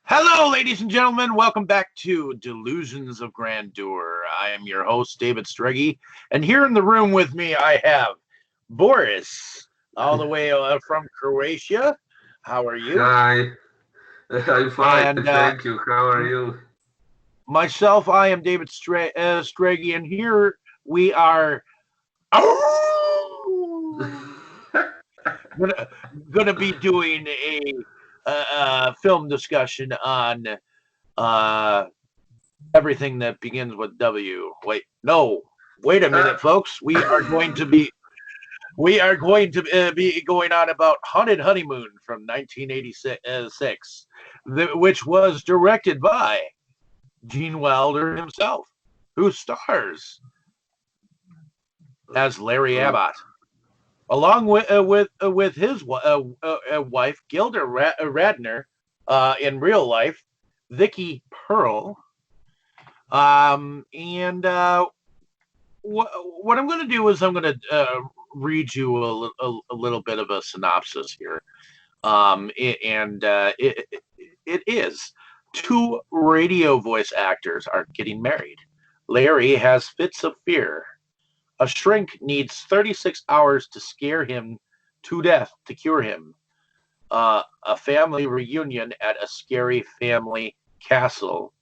Hello, ladies and gentlemen. Welcome back to Delusions of Grandeur. I am your host, David Stregi, and here in the room with me, I have Boris, all the way from Croatia. How are you? Hi, I'm fine, And thank you. How are you? myself, I am David Stregi, and here we are gonna, gonna be doing a film discussion on uh, everything that begins with W. Wait a minute, folks. We are going to be going on about Haunted Honeymoon from 1986, which was directed by Gene Wilder himself, who stars as Larry Uh, Abbott, along with his wife Gilda Radner, in real life, Vicky Pearl, and what I'm going to do is I'm going to read you a little bit of a synopsis here. It is two radio voice actors are getting married. Larry has fits of fear. A shrink needs 36 hours to scare him to death to cure him. A family reunion at a scary family castle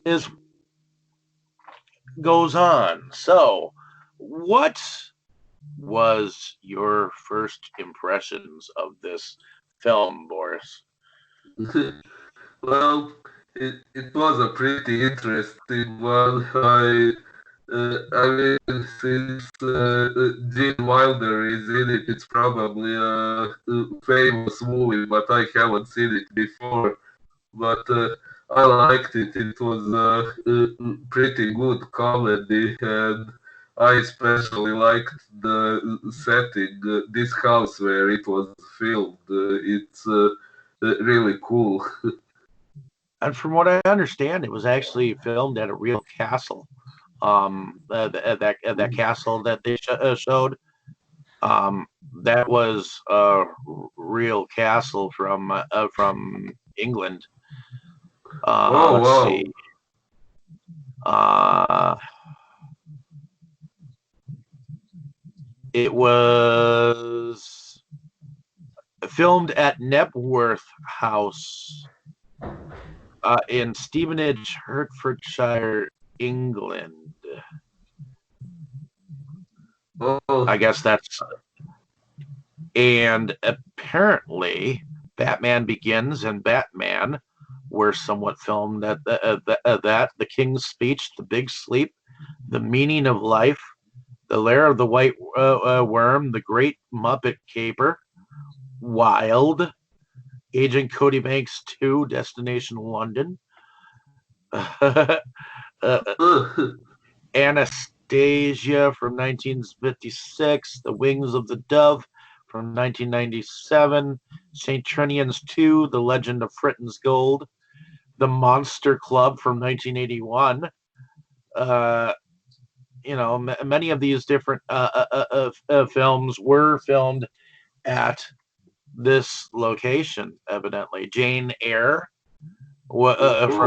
is goes on. So, what was your first impressions of this film, Boris? well, it was a pretty interesting one. I mean, since Gene Wilder is in it, it's probably a famous movie, but I haven't seen it before. But I liked it. It was a pretty good comedy, and I especially liked the setting. This house where it was filmed, it's really cool. And from what I understand, it was actually filmed at a real castle. That castle that they showed, that was a real castle from England. Oh Let's see. wow! Uh, it was filmed at Knebworth House in Stevenage, Hertfordshire, England. Oh, I guess that's. And apparently, Batman Begins and Batman were somewhat filmed at The King's Speech, The Big Sleep, The Meaning of Life, The Lair of the White Worm, The Great Muppet Caper, Wild, Agent Cody Banks 2, Destination London, uh, Anastasia from 1956, The Wings of the Dove from 1997, St. Trinian's 2, The Legend of Fritton's Gold, The Monster Club from 1981. Uh, many of these different films were filmed at this location, evidently. Jane Eyre from oh, wow!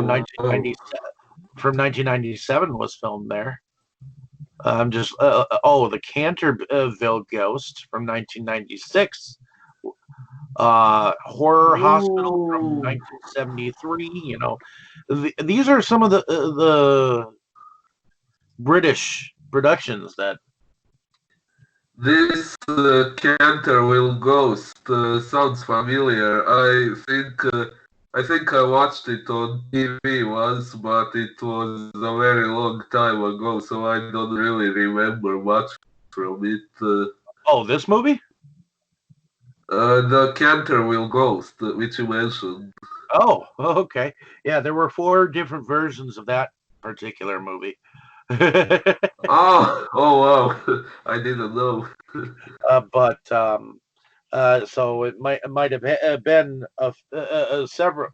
1997 was filmed there. Just the Canterville Ghost from 1996, Horror Hospital from Oh, 1973. These are some of the British productions that. this Canterville Ghost sounds familiar. I think I watched it on TV once, but it was a very long time ago, so I don't really remember much from it. Oh, this movie? The Canterville Ghost, which you mentioned. Oh, okay. Yeah, there were four different versions of that particular movie. Oh wow! I didn't know. But so it might have been several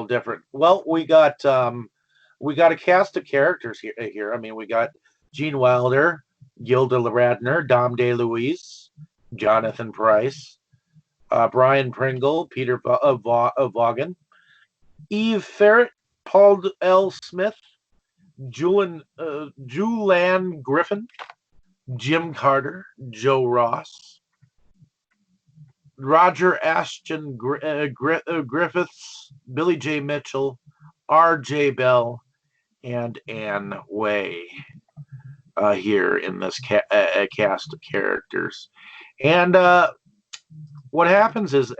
different. Well, we got a cast of characters here. I mean, we got Gene Wilder, Gilda Radner, Dom DeLuise, Jonathan Price, Brian Pringle, Peter Vaughan, Eve Ferret, Paul L. Smith, Julianne Griffin, Jim Carter, Joe Ross, Roger Ashton Griffiths, Billy J. Mitchell, R.J. Bell, and Anne Way here in this cast of characters. And what happens is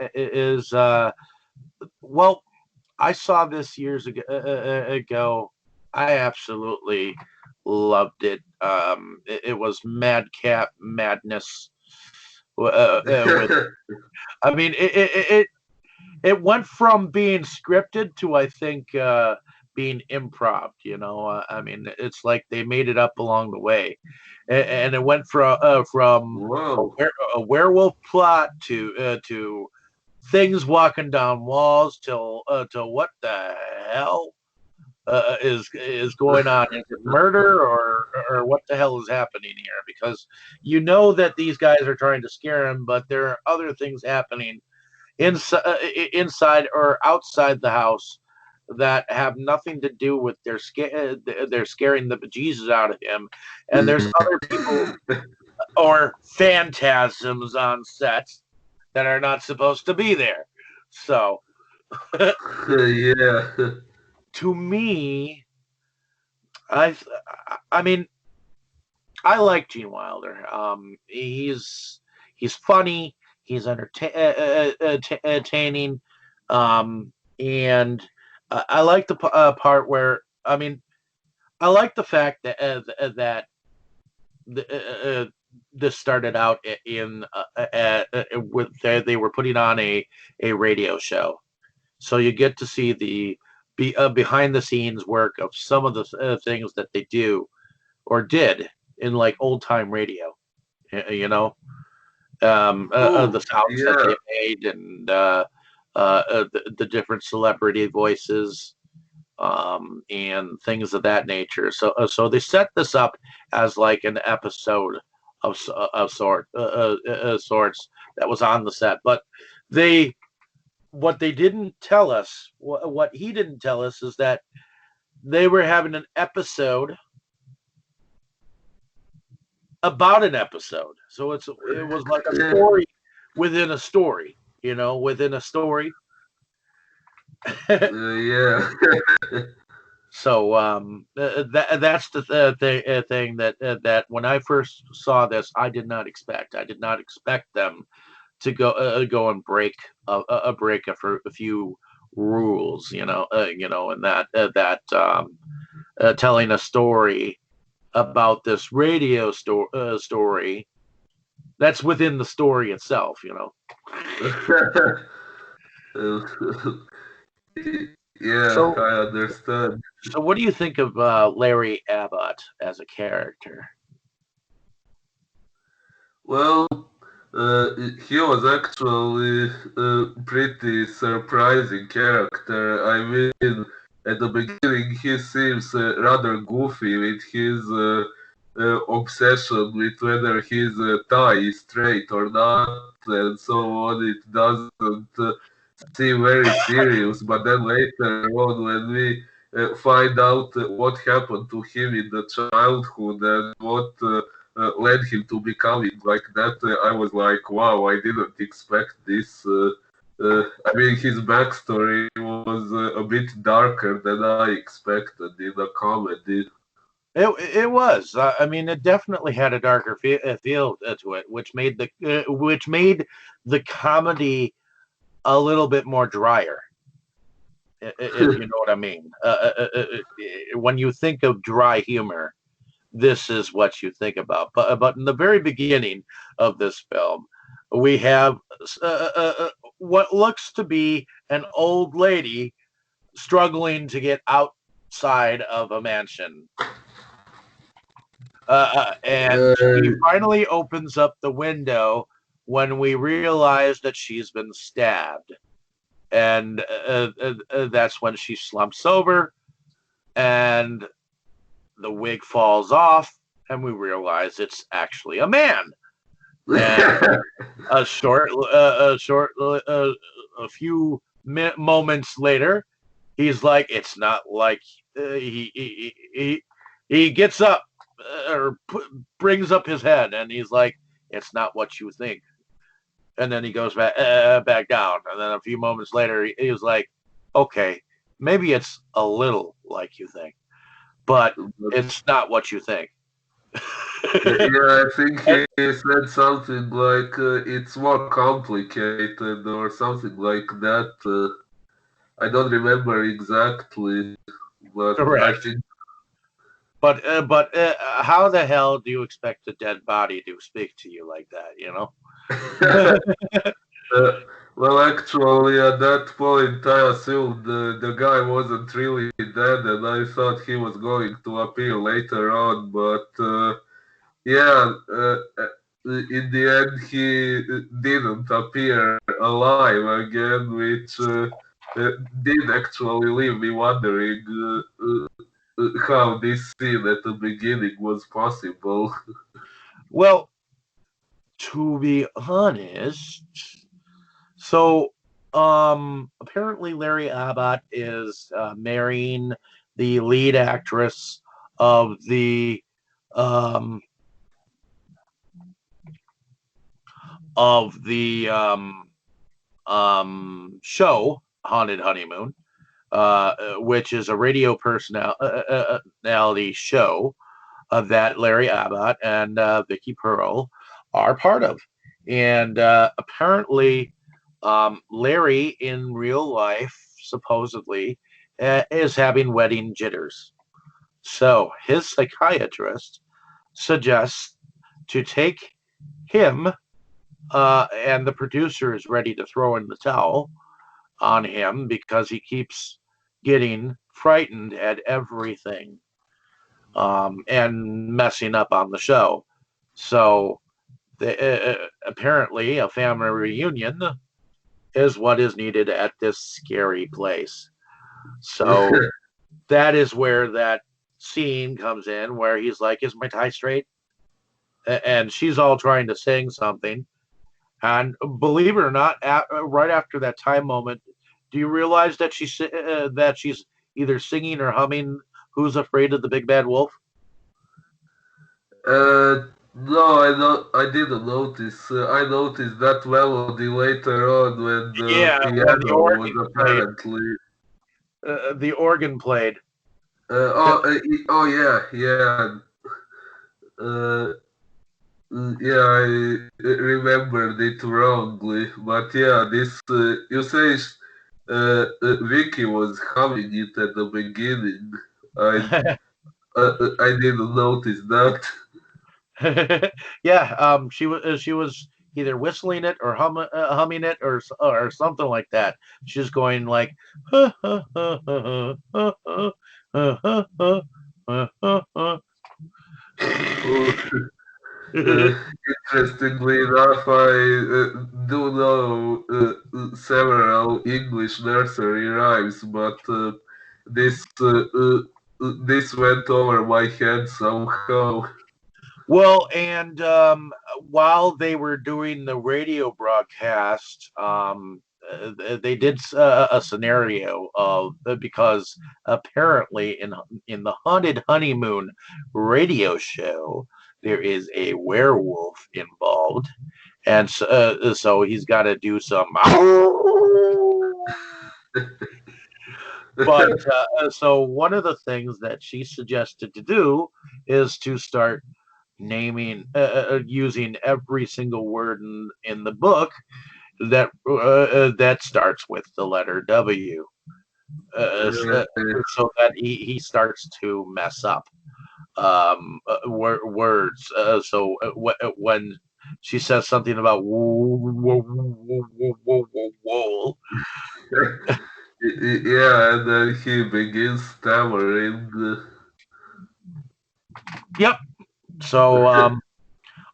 well, I saw this years ago. I absolutely loved it. It was madcap madness. With, I mean, it went from being scripted to, I think, being improv. I mean, it's like they made it up along the way, and it went from Wow. a werewolf plot to things walking down walls to what the hell is going on? Is it murder or what the hell is happening here? Because you know that these guys are trying to scare him, but there are other things happening inside or outside the house that have nothing to do with they're scaring the bejesus out of him, and there's other people or phantasms on set that are not supposed to be there. So Yeah. to me, I I mean, I like Gene Wilder. He's funny. He's entertaining, and I like the part where I like the fact that this started out in with they were putting on a radio show, so you get to see the behind the scenes work of some of the things that they do or did in like old time radio, you know, the Oh, sounds that yeah. they made and the different celebrity voices and things of that nature. So they set this up as like an episode of sorts that was on the set, but they what they didn't tell us, what he didn't tell us, is that they were having an episode about an episode. So it was like a story within a story, within a story. Yeah. So that's the thing that when I first saw this, I did not expect. I did not expect them to go and break a few rules, and that telling a story about this radio story that's within the story itself. Yeah, So, I understand. so what do you think of Larry Abbott as a character? Well, he was actually a pretty surprising character. I mean, at the beginning, he seems rather goofy with his obsession with whether his tie is straight or not, and so on. It doesn't seem very serious, but then later on, when we find out what happened to him in the childhood and what led him to becoming like that, I was like, wow, I didn't expect this. I mean, his backstory was a bit darker than I expected in a comedy. It was. I mean, it definitely had a darker feel to it, which made the comedy a little bit more drier, if you know what I mean. When you think of dry humor, this is what you think about. But in the very beginning of this film, we have what looks to be an old lady struggling to get outside of a mansion. And she Uh, finally opens up the window when we realize that she's been stabbed. And that's when she slumps over and the wig falls off, and we realize it's actually a man. And a few moments later, he's like, it's not like he gets up or brings up his head, and he's like, it's not what you think. And then he goes back down, and then a few moments later, he was like, okay, maybe it's a little like you think, but But it's not what you think. yeah, I think he said something like it's more complicated or something like that. I don't remember exactly, but I Correct. think. But how the hell do you expect a dead body to speak to you like that? You know? Uh, well, actually, at that point, I assumed the guy wasn't really dead, and I thought he was going to appear later on. But yeah, in the end, he didn't appear alive again, which did actually leave me wondering how this scene at the beginning was possible. Well, to be honest, so apparently Larry Abbott is marrying the lead actress of um the show Haunted Honeymoon, which is a radio personality show that Larry Abbott and Vicky Pearl are part of. And apparently, Larry in real life supposedly is having wedding jitters. So his psychiatrist suggests to take him, and the producer is ready to throw in the towel on him because he keeps getting frightened at everything, and messing up on the show. So apparently, a family reunion is what is needed at this scary place. So that is where that scene comes in where he's like, is my tie straight? And she's all trying to sing something. And believe it or not, right after that time moment, do you realize that she's either singing or humming "Who's Afraid of the Big Bad Wolf"? No, I didn't notice. I noticed that melody later on when the Yeah, when the piano was organ played. apparently. The organ played. Oh yeah, yeah. Uh, yeah, I remembered it wrongly, but yeah, this you say Vicky was humming it at the beginning. I I didn't notice that. Yeah, she was either whistling it or humming it or something like that. She's going like, Uh, Interestingly enough, I do know several English nursery rhymes, but this went over my head somehow. Well, and while they were doing the radio broadcast, they did a scenario of because apparently in the Haunted Honeymoon radio show there is a werewolf involved, and so he's got to do some. But so one of the things that she suggested to do is to start using every single word in the book that starts with the letter W, Uh, so that he starts to mess up words. So when she says something about whoa, yeah, and then he begins stammering. yep. So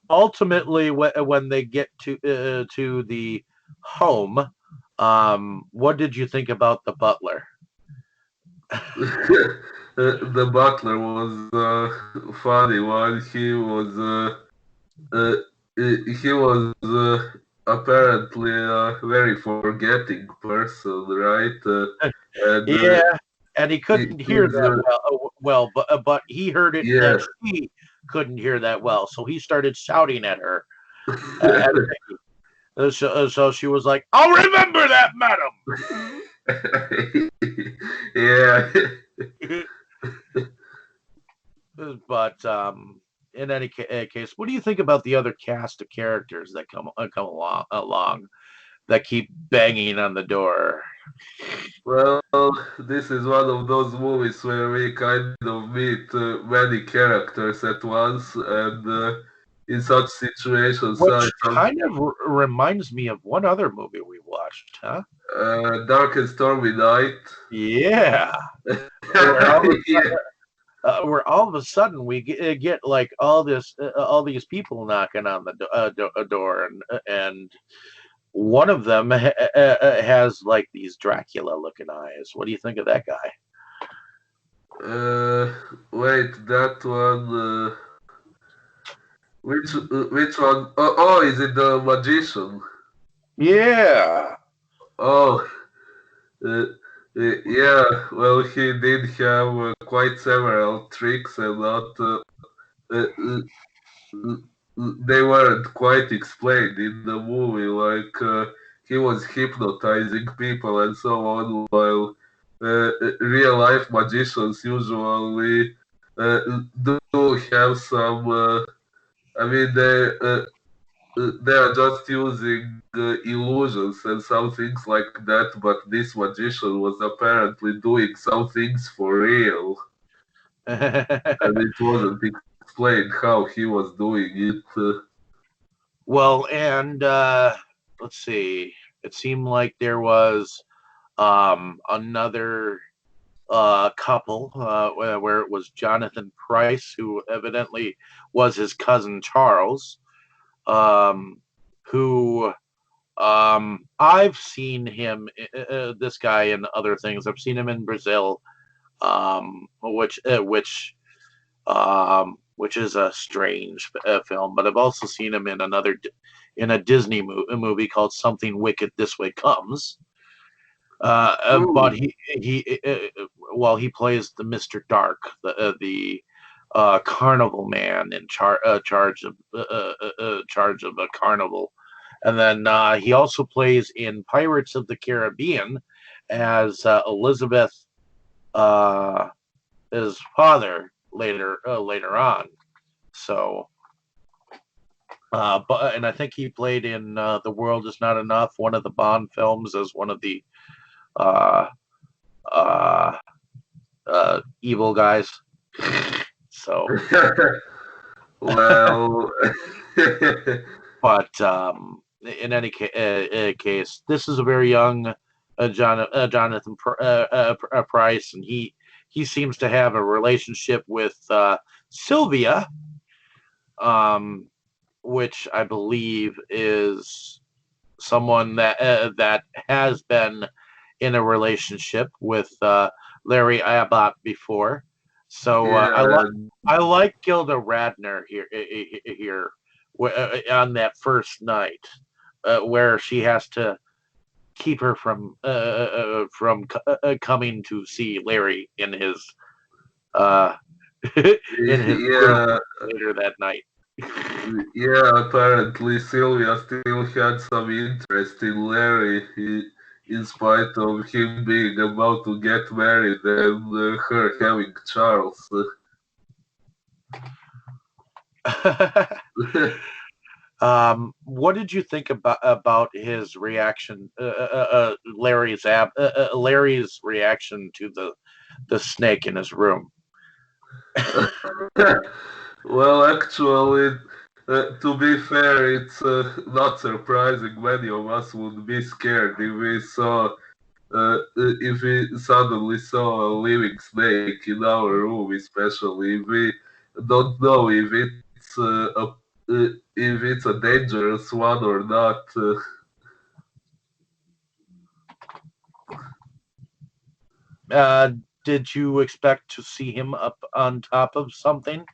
ultimately, when they get to the home, what did you think about the butler? The butler was funny one. Uh, he was apparently a very forgetting person, right? and Yeah, and he he, couldn't hear he's that well, but he heard it that yeah. she couldn't hear that well, so he started shouting at her. At Vicky. So she was like, "I'll remember that, Yeah. madam." But in any case, what do you think about the other cast of characters that come along that keep banging on the door? Well, this is one of those movies where we kind of meet many characters at once, and in such situations, Which kind of reminds me of one other movie we watched, huh? Dark and Stormy Night. Yeah, where all of a Yeah. we get like all these people knocking on the door, and one of them has like these Dracula looking eyes. What do you think of that guy? Wait, that one. Which one? Is it the magician? Yeah. Oh, uh, yeah. Well, he did have quite several tricks, and not uh, uh, they weren't quite explained in the movie. Like he was hypnotizing people and so on, while real life magicians usually do have some. I mean, they are just using illusions and some things like that. But this magician was apparently doing some things for real, and it wasn't explained how he was doing it. Well, and let's see. It seemed like there was another couple where it was Jonathan Price, who evidently was his cousin Charles, um, who I've seen him, this guy, in other things. I've seen him in Brazil, which is a strange film. But I've also seen him in in a Disney movie called Something Wicked This Way Comes. But Ooh. he plays the Mr. Dark, the carnival man in charge of a carnival, and then he also plays in Pirates of the Caribbean as Elizabeth, uh, his father later on. So, and I think he played in The World Is Not Enough, one of the Bond films, as one of the uh, uh, evil guys. So, Well, but in any case, this is a very young Jonathan Price, and he seems to have a relationship with Sylvia, um, which I believe is someone that has been in a relationship with Larry Abbott before. So yeah, I like Gilda Radner here on that first night, where she has to keep her from coming to see Larry in his uh, in his room yeah, later that night. yeah. Apparently, Sylvia still had some interest in Larry, in spite of him being about to get married and her having Charles. What did you think about his reaction, Larry's reaction to the snake in his room? Well, actually, to be fair, it's not surprising many of us would be scared if we suddenly saw a living snake in our room, especially if we don't know if it's a dangerous one or not. Uh, did you expect to see him up on top of something?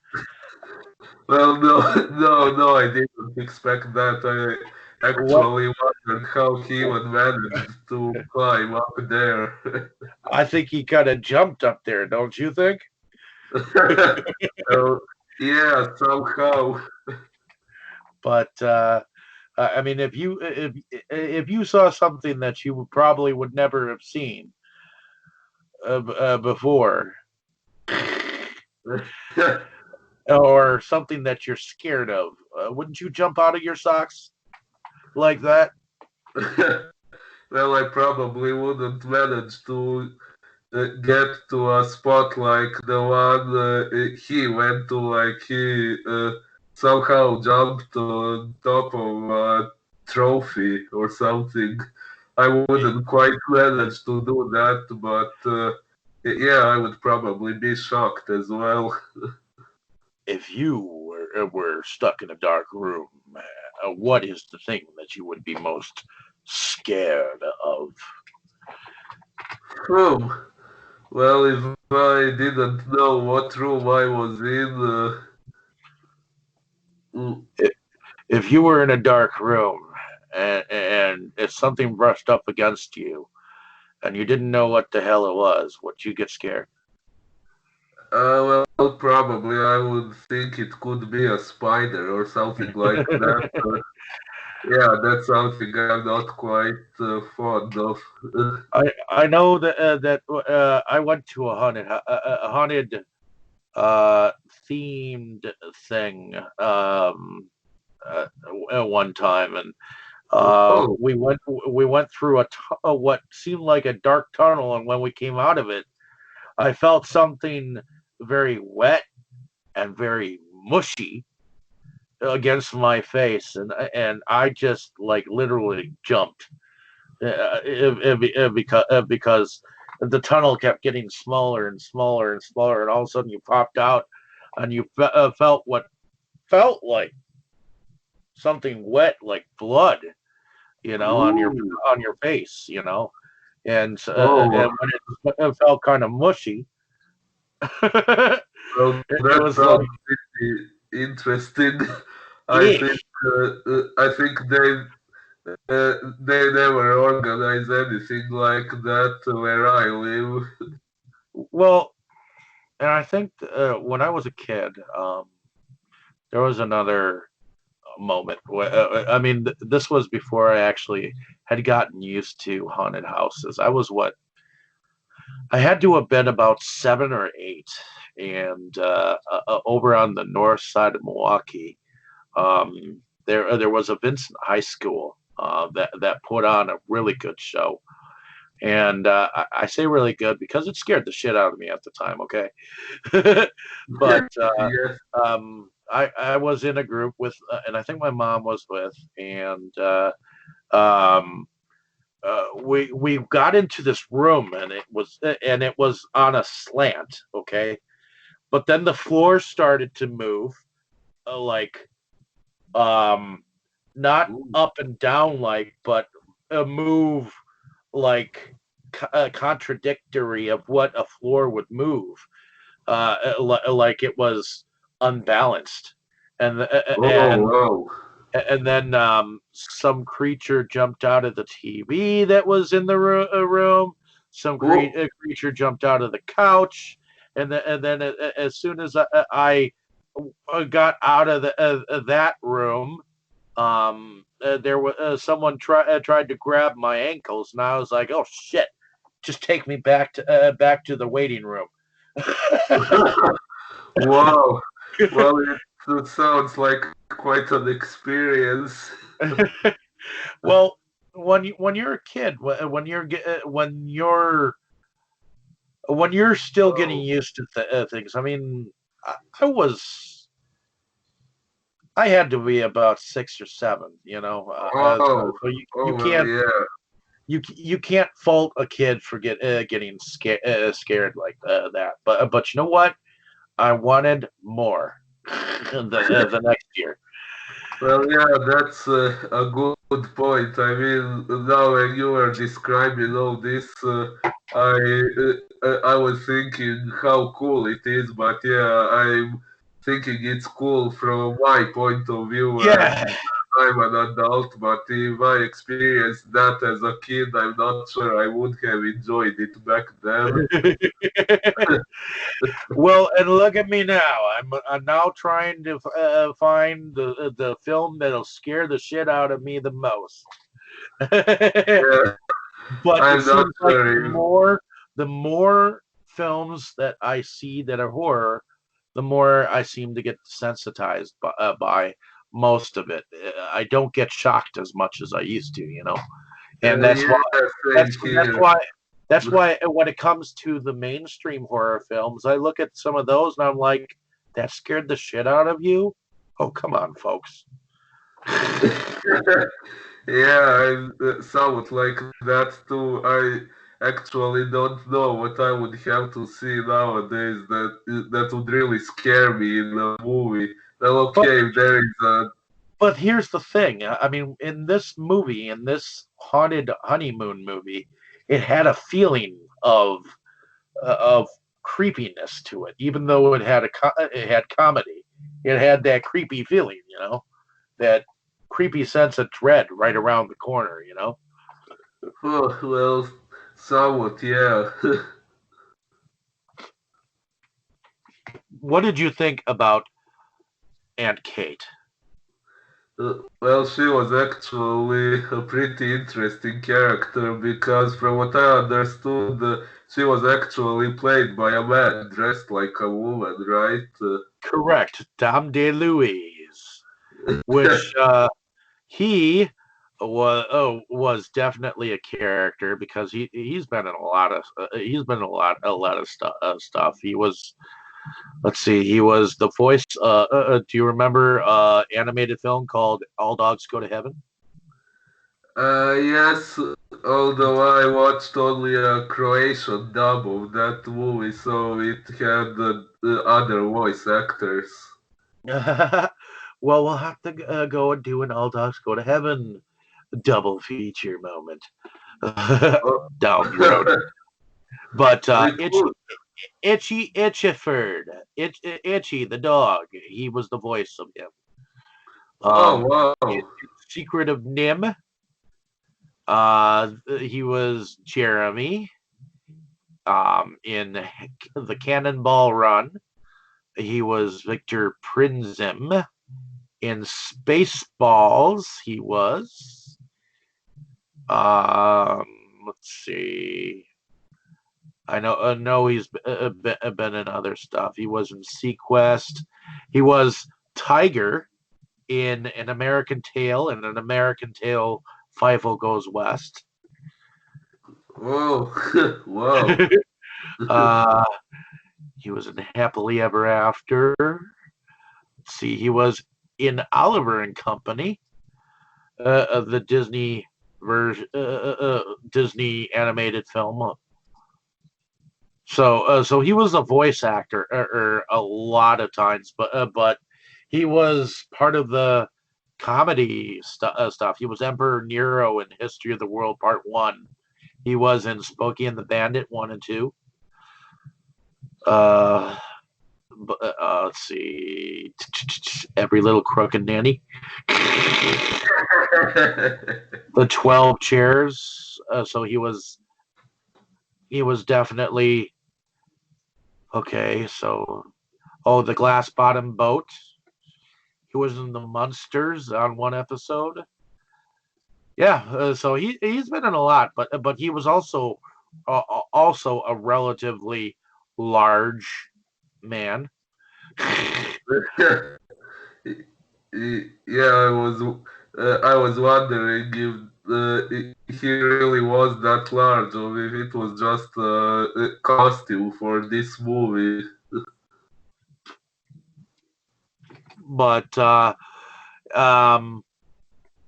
Well, no, no, no, I didn't expect that. What actually wondered how he even managed to climb up there. I think he kind of jumped up there, don't you think? So, yeah, somehow. But I mean, if you saw something that you probably would never have seen before, or something that you're scared of, wouldn't you jump out of your socks like that? Well, I probably wouldn't manage to get to a spot like the one he went to, like he somehow jumped on top of a trophy or something. I wouldn't quite manage to do that, but yeah, I would probably be shocked as well. If you were stuck in a dark room, what is the thing that you would be most scared of? Hmm. Well, if I didn't know what room I was in, mm, If you were in a dark room and if something brushed up against you and you didn't know what the hell it was, would you get scared? well, probably I would think it could be a spider or something like that. Yeah, that's something I'm not quite fond of. I know that I went to a haunted themed thing uh, one time, and Oh, we went through what seemed like a dark tunnel, and when we came out of it, I felt something very wet and very mushy against my face, and I just like literally jumped because the tunnel kept getting smaller and smaller and smaller, and all of a sudden you popped out and you felt what felt like something wet, like blood, ooh, on your face, oh, and when it felt kind of mushy, it well, that was sounds like, pretty interesting. I eek. think they never organize anything like that where I live. Well, and I think when I was a kid, there was another moment. I mean, this was before I actually had gotten used to haunted houses. I had to have been about 7 or 8, and over on the north side of Milwaukee, there was a Vincent High School that put on a really good show. And I say really good because it scared the shit out of me at the time. Okay, but Yes. I was in a group with, and I think my mom was with, and um, we got into this room, and it was on a slant. Okay, but then the floor started to move, like um, not Ooh. up and down, like, but a move like contradictory of what a floor would move, like it was unbalanced, and Oh, wow. and then some creature jumped out of the TV that was in the room. Some Oh, creature jumped out of the couch, and then as soon as I got out of that room, there was someone tried to grab my ankles, and I was like, "Oh shit! Just take me back to the waiting room." wow. Well, it sounds like quite an experience. Well, when you're a kid, when you're still getting Oh, used to things. I mean, I was I had to be about 6 or 7, oh, so oh, well, yeah. you can't fault a kid for getting scared like that. But you know what? I wanted more the next year. Well, yeah, that's a good point. I mean, now when you were describing all this, I was thinking how cool it is, but yeah, I'm thinking it's cool from my point of view, and Yeah, I'm an adult, but if I experienced that as a kid, I'm not sure I would have enjoyed it back then. Well, and look at me now. I'm now trying to find the film that'll scare the shit out of me the most. Yeah, But it I'm not seems like sure if the more films that I see that are horror, the more I seem to get desensitized by most of it. I don't get shocked as much as I used to, and yeah, same that's here. why when it comes to the mainstream horror films, I look at some of those and I'm like, that scared the shit out of you? Oh, come on, folks. Yeah, I'm somewhat like that too. I actually don't know what I would have to see nowadays that would really scare me in a movie. Well, But okay, if there is a here's the thing. I mean, in this movie, in this haunted honeymoon movie, it had a feeling of creepiness to it, even though it had comedy. It had that creepy feeling, that creepy sense of dread right around the corner. oh, well, somewhat, yeah. What did you think about Aunt Kate? Well, she was actually a pretty interesting character because, from what I understood, she was actually played by a man dressed like a woman, right? Correct, Dom DeLuise, which he was definitely a character because he's been in a lot of stuff. He was, let's see, he was the voice. Do you remember animated film called All Dogs Go to Heaven? Yes, although I watched only a Croatian dub of that movie, so it had other voice actors. Well, we'll have to go and do an All Dogs Go to Heaven double feature moment Oh, down the road. But we could. Itchy the dog, he was the voice of him. Oh, Um, in wow. Secret of Nim, he was Jeremy. In the Cannonball Run, he was Victor Prinzim. In Spaceballs, he was. Um, let's see. I know he's been in other stuff. He was in Sequest. He was Tiger in An American Tale, and An American Tale, Fievel Goes West. Whoa. Wow. uh, he was in Happily Ever After. Let's see, he was in Oliver and Company, the Disney version, Disney animated film. So he was a voice actor a lot of times, but he was part of the comedy stuff. He was Emperor Nero in History of the World Part One. He was in Smokey and the Bandit 1 and 2. Uh, let's see, Every Little Crook and Nanny, The 12 Chairs. So he was definitely okay. So The Glass Bottom Boat. He was in the Munsters on one episode. Yeah, so he's been in a lot, but he was also a relatively large man. Yeah, I was wondering if he really was that large or if it was just a costume for this movie. But um,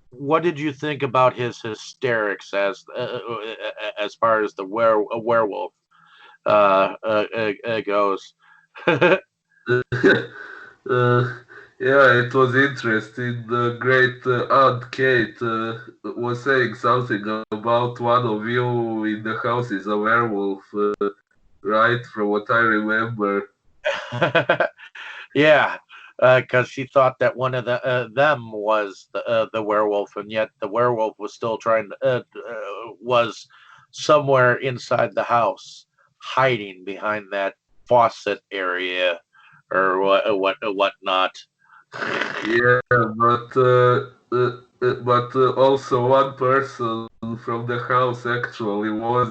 what did you think about his hysterics as far as the werewolf goes? uh, yeah, it was interesting. The great Aunt Kate was saying something about one of you in the house is a werewolf, right? From what I remember. Yeah. because she thought that one of them was the werewolf, and yet the werewolf was still trying to was somewhere inside the house, hiding behind that faucet area or whatnot. Yeah, but also one person from the house actually was,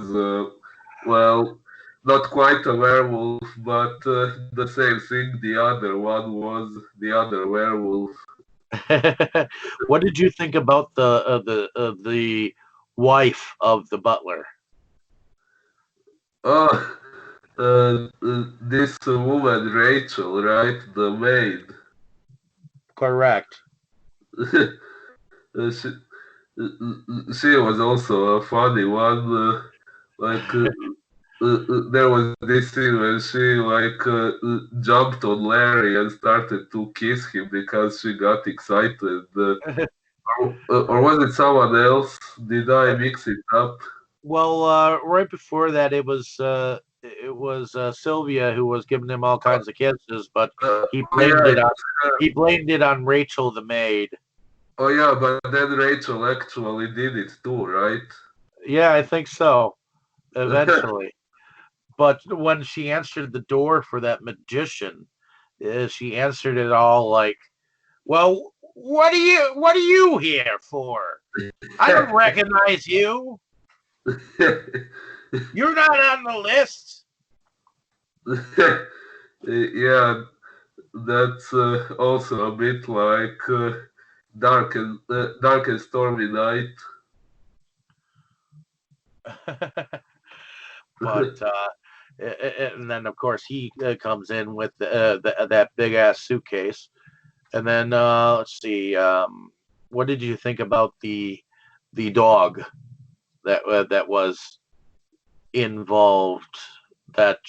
well, not quite a werewolf, but the same thing. The other one was the other werewolf. What did you think about the wife of the butler? Oh, this woman Rachel, right? The maid. Correct. Uh, she, she was also a funny one. Like there was this scene when she jumped on Larry and started to kiss him because she got excited. Or was it someone else? Did I mix it up? Well, right before that, it was Sylvia who was giving him all kinds of kisses, but he Oh blamed yeah, it it on was her. he blamed it on Rachel the maid. Oh yeah, but then Rachel actually did it too, right? Yeah, I think so. Eventually, but when she answered the door for that magician, she answered it all like, "Well, what are you here for? I don't recognize you. You're not on the list." Yeah, that's also a bit like dark and stormy night. But and then of course he comes in with that big ass suitcase, and then let's see, what did you think about the dog that was involved? That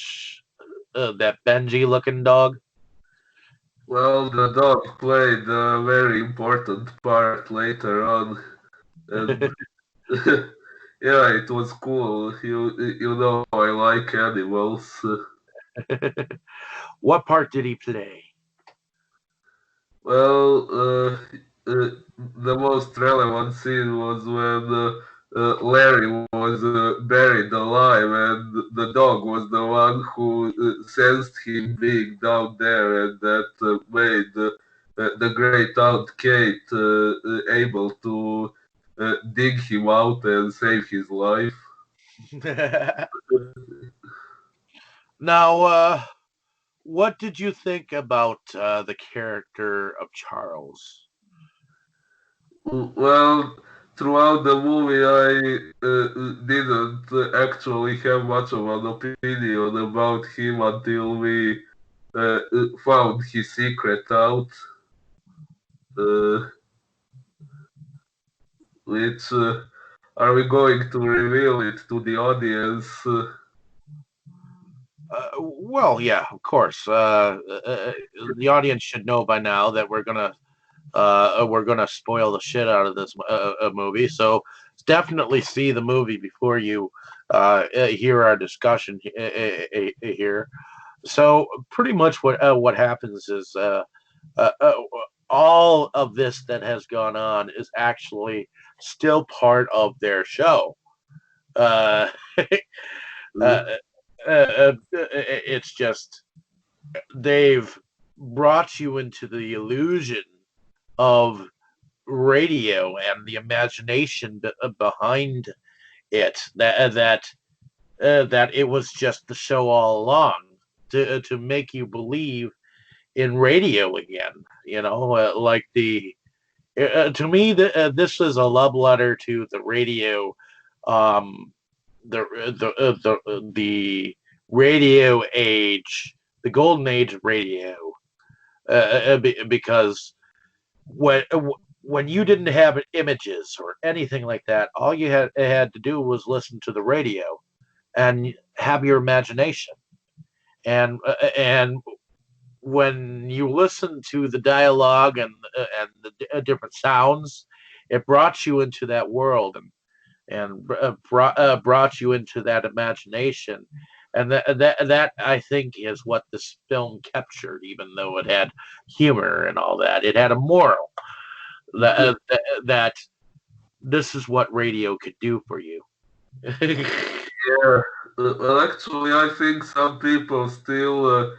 Benji looking dog. Well, the dog played a very important part later on, and yeah, it was cool. You know I like animals. What part did he play? Well, the most relevant scene was when Larry was buried alive, and the dog was the one who sensed him being down there, and that made the great Aunt Kate able to dig him out and save his life. Now, what did you think about the character of Charles? Well, throughout the movie, I didn't actually have much of an opinion about him until we found his secret out, uh, which are we going to reveal it to the audience? Well, yeah, of course. The audience should know by now that we're gonna spoil the shit out of this movie. So definitely see the movie before you hear our discussion here. So pretty much what happens is uh, uh, all of this that has gone on is actually still part of their show. Uh, uh, it's just they've brought you into the illusion of radio and the imagination behind it that it was just the show all along to make you believe in radio again. Like the to me this is a love letter to the radio, um, the radio age, the golden age of radio, because when when you didn't have images or anything like that, all you had to do was listen to the radio and have your imagination. And when you listen to the dialogue and the different sounds, it brought you into that world and brought you into that imagination. And that I think is what this film captured, even though it had humor and all that. It had a moral that this is what radio could do for you. Yeah, well, actually, I think some people still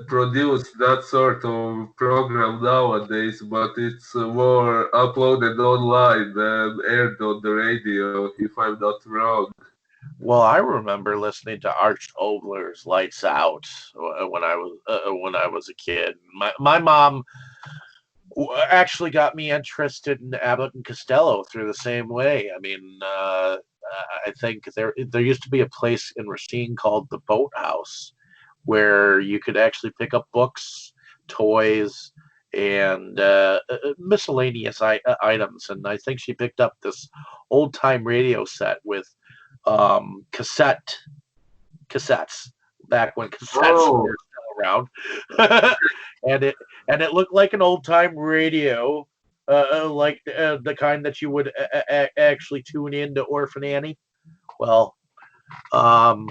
produce that sort of program nowadays, but it's more uploaded online than aired on the radio, if I'm not wrong. Well, I remember listening to Arch Obler's "Lights Out" when I was a kid. My mom actually got me interested in Abbott and Costello through the same way. I mean, I think there used to be a place in Racine called the Boathouse, where you could actually pick up books, toys, and miscellaneous items. And I think she picked up this old time radio set with cassettes back when cassettes Oh, were still around, and it looked like an old time radio, like the kind that you would actually tune in to Orphan Annie. Well, um,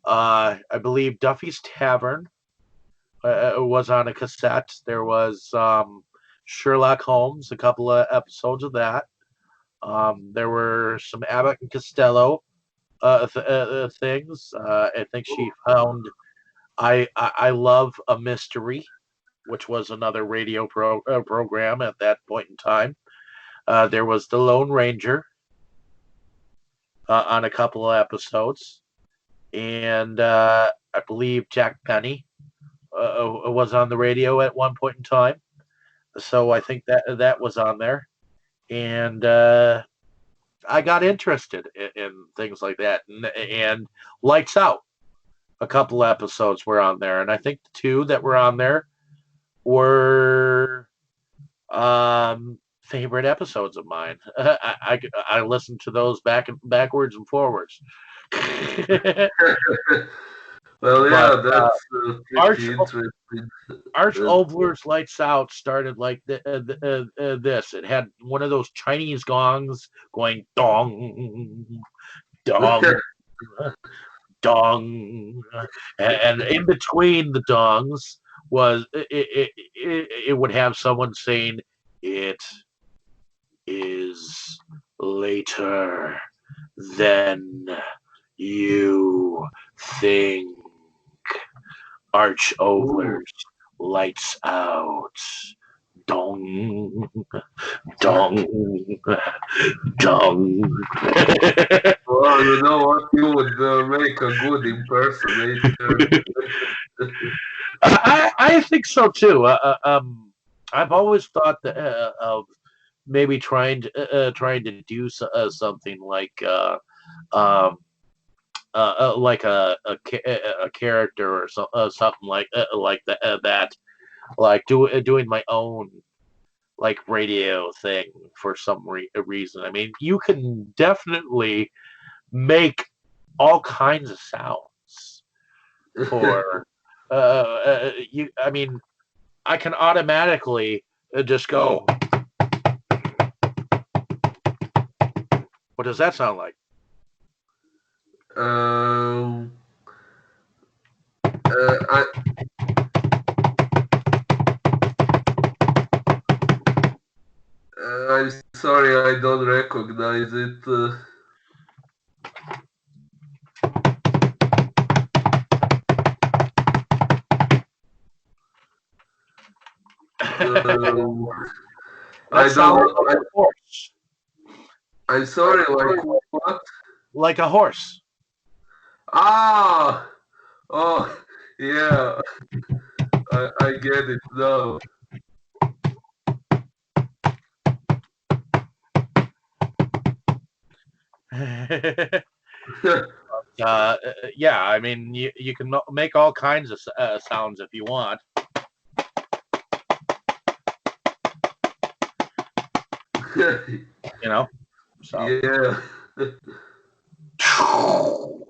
I believe Duffy's Tavern was on a cassette. There was Sherlock Holmes, a couple of episodes of that. There were some Abbott and Costello things. I think she found I Love a Mystery, which was another radio program at that point in time. There was The Lone Ranger on a couple of episodes, and I believe Jack Penny was on the radio at one point in time. So I think that was on there, and I got interested in things like that, and Lights Out. A couple episodes were on there, and I think the two that were on there were favorite episodes of mine. I listened to those backwards and forwards. well, But yeah, that's Arch pretty interesting. Arch Uh, Obler's Lights Out started like this. It had one of those Chinese gongs going dong, dong, dong, and in between the dongs was it would have someone saying it is later than you think. Arch Obler's Lights Out. Dong, dong, dong. well, you know what? You would make a good impersonator. I think so too. I've always thought of maybe trying to do something like a character or something like that, like doing my own like radio thing for some reason. I mean, you can definitely make all kinds of sounds for you. I mean, I can automatically just go. What does that sound like? um, I, I'm sorry, I don't recognize it. Um, That I sounds don't. like a horse. I'm sorry. Like what? Like a horse. Ah! Oh, yeah. I get it now. Yeah, I mean, you can make all kinds of sounds if you want. You know, so yeah.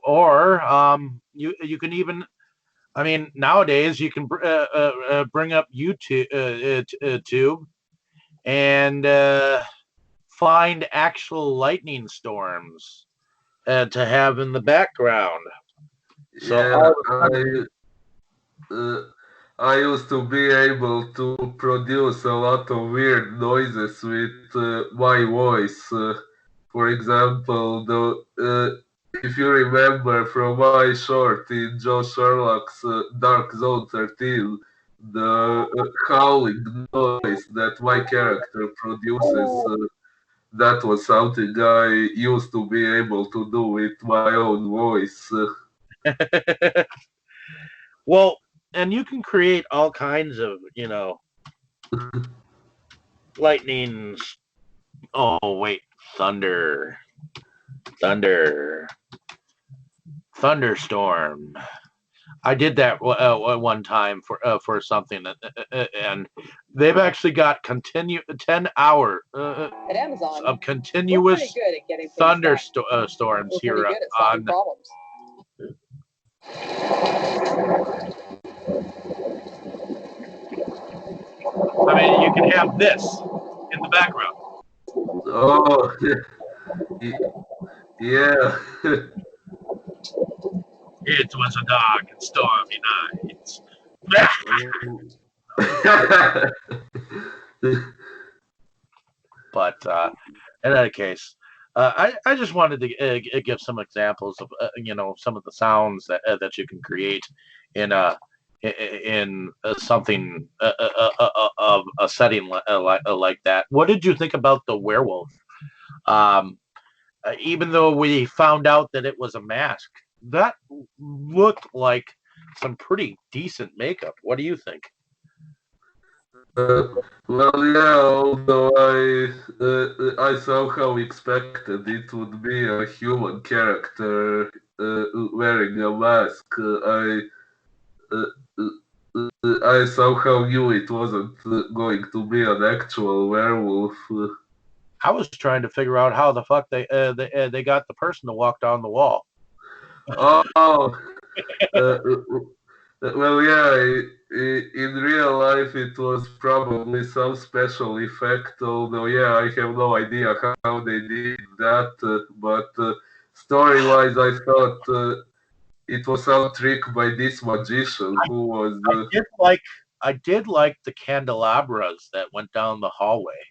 or you can even. I mean, nowadays you can bring up YouTube and find actual lightning storms to have in the background. So Yeah, all of a sudden, uh, I used to be able to produce a lot of weird noises with my voice. For example, if you remember from my short in Joe Sherlock's Dark Zone 13, the howling noise that my character produces, that was something I used to be able to do with my own voice. well, and you can create all kinds of, lightnings. Oh wait, thunder, thunder, thunderstorm. I did that one time for something, and they've actually got 10 hour At Amazon, of we're pretty continuous good at getting things done. storms We're pretty here good at solving on. problems. I mean, you can have this in the background. Oh, yeah. It was a dark and stormy night. But in any case, I just wanted to give some examples of some of the sounds that you can create in a something of a setting like that. What did you think about the werewolf? Um, Even though we found out that it was a mask, that looked like some pretty decent makeup. What do you think? Well, yeah, although I somehow expected it would be a human character wearing a mask. Uh, I somehow knew it wasn't going to be an actual werewolf. I was trying to figure out how the fuck they got the person to walk down the wall. Oh, well, yeah, in real life it was probably some special effect, although, yeah, I have no idea how they did that. But story-wise, I thought it was some trick by this magician I, who was. I did like the candelabras that went down the hallway.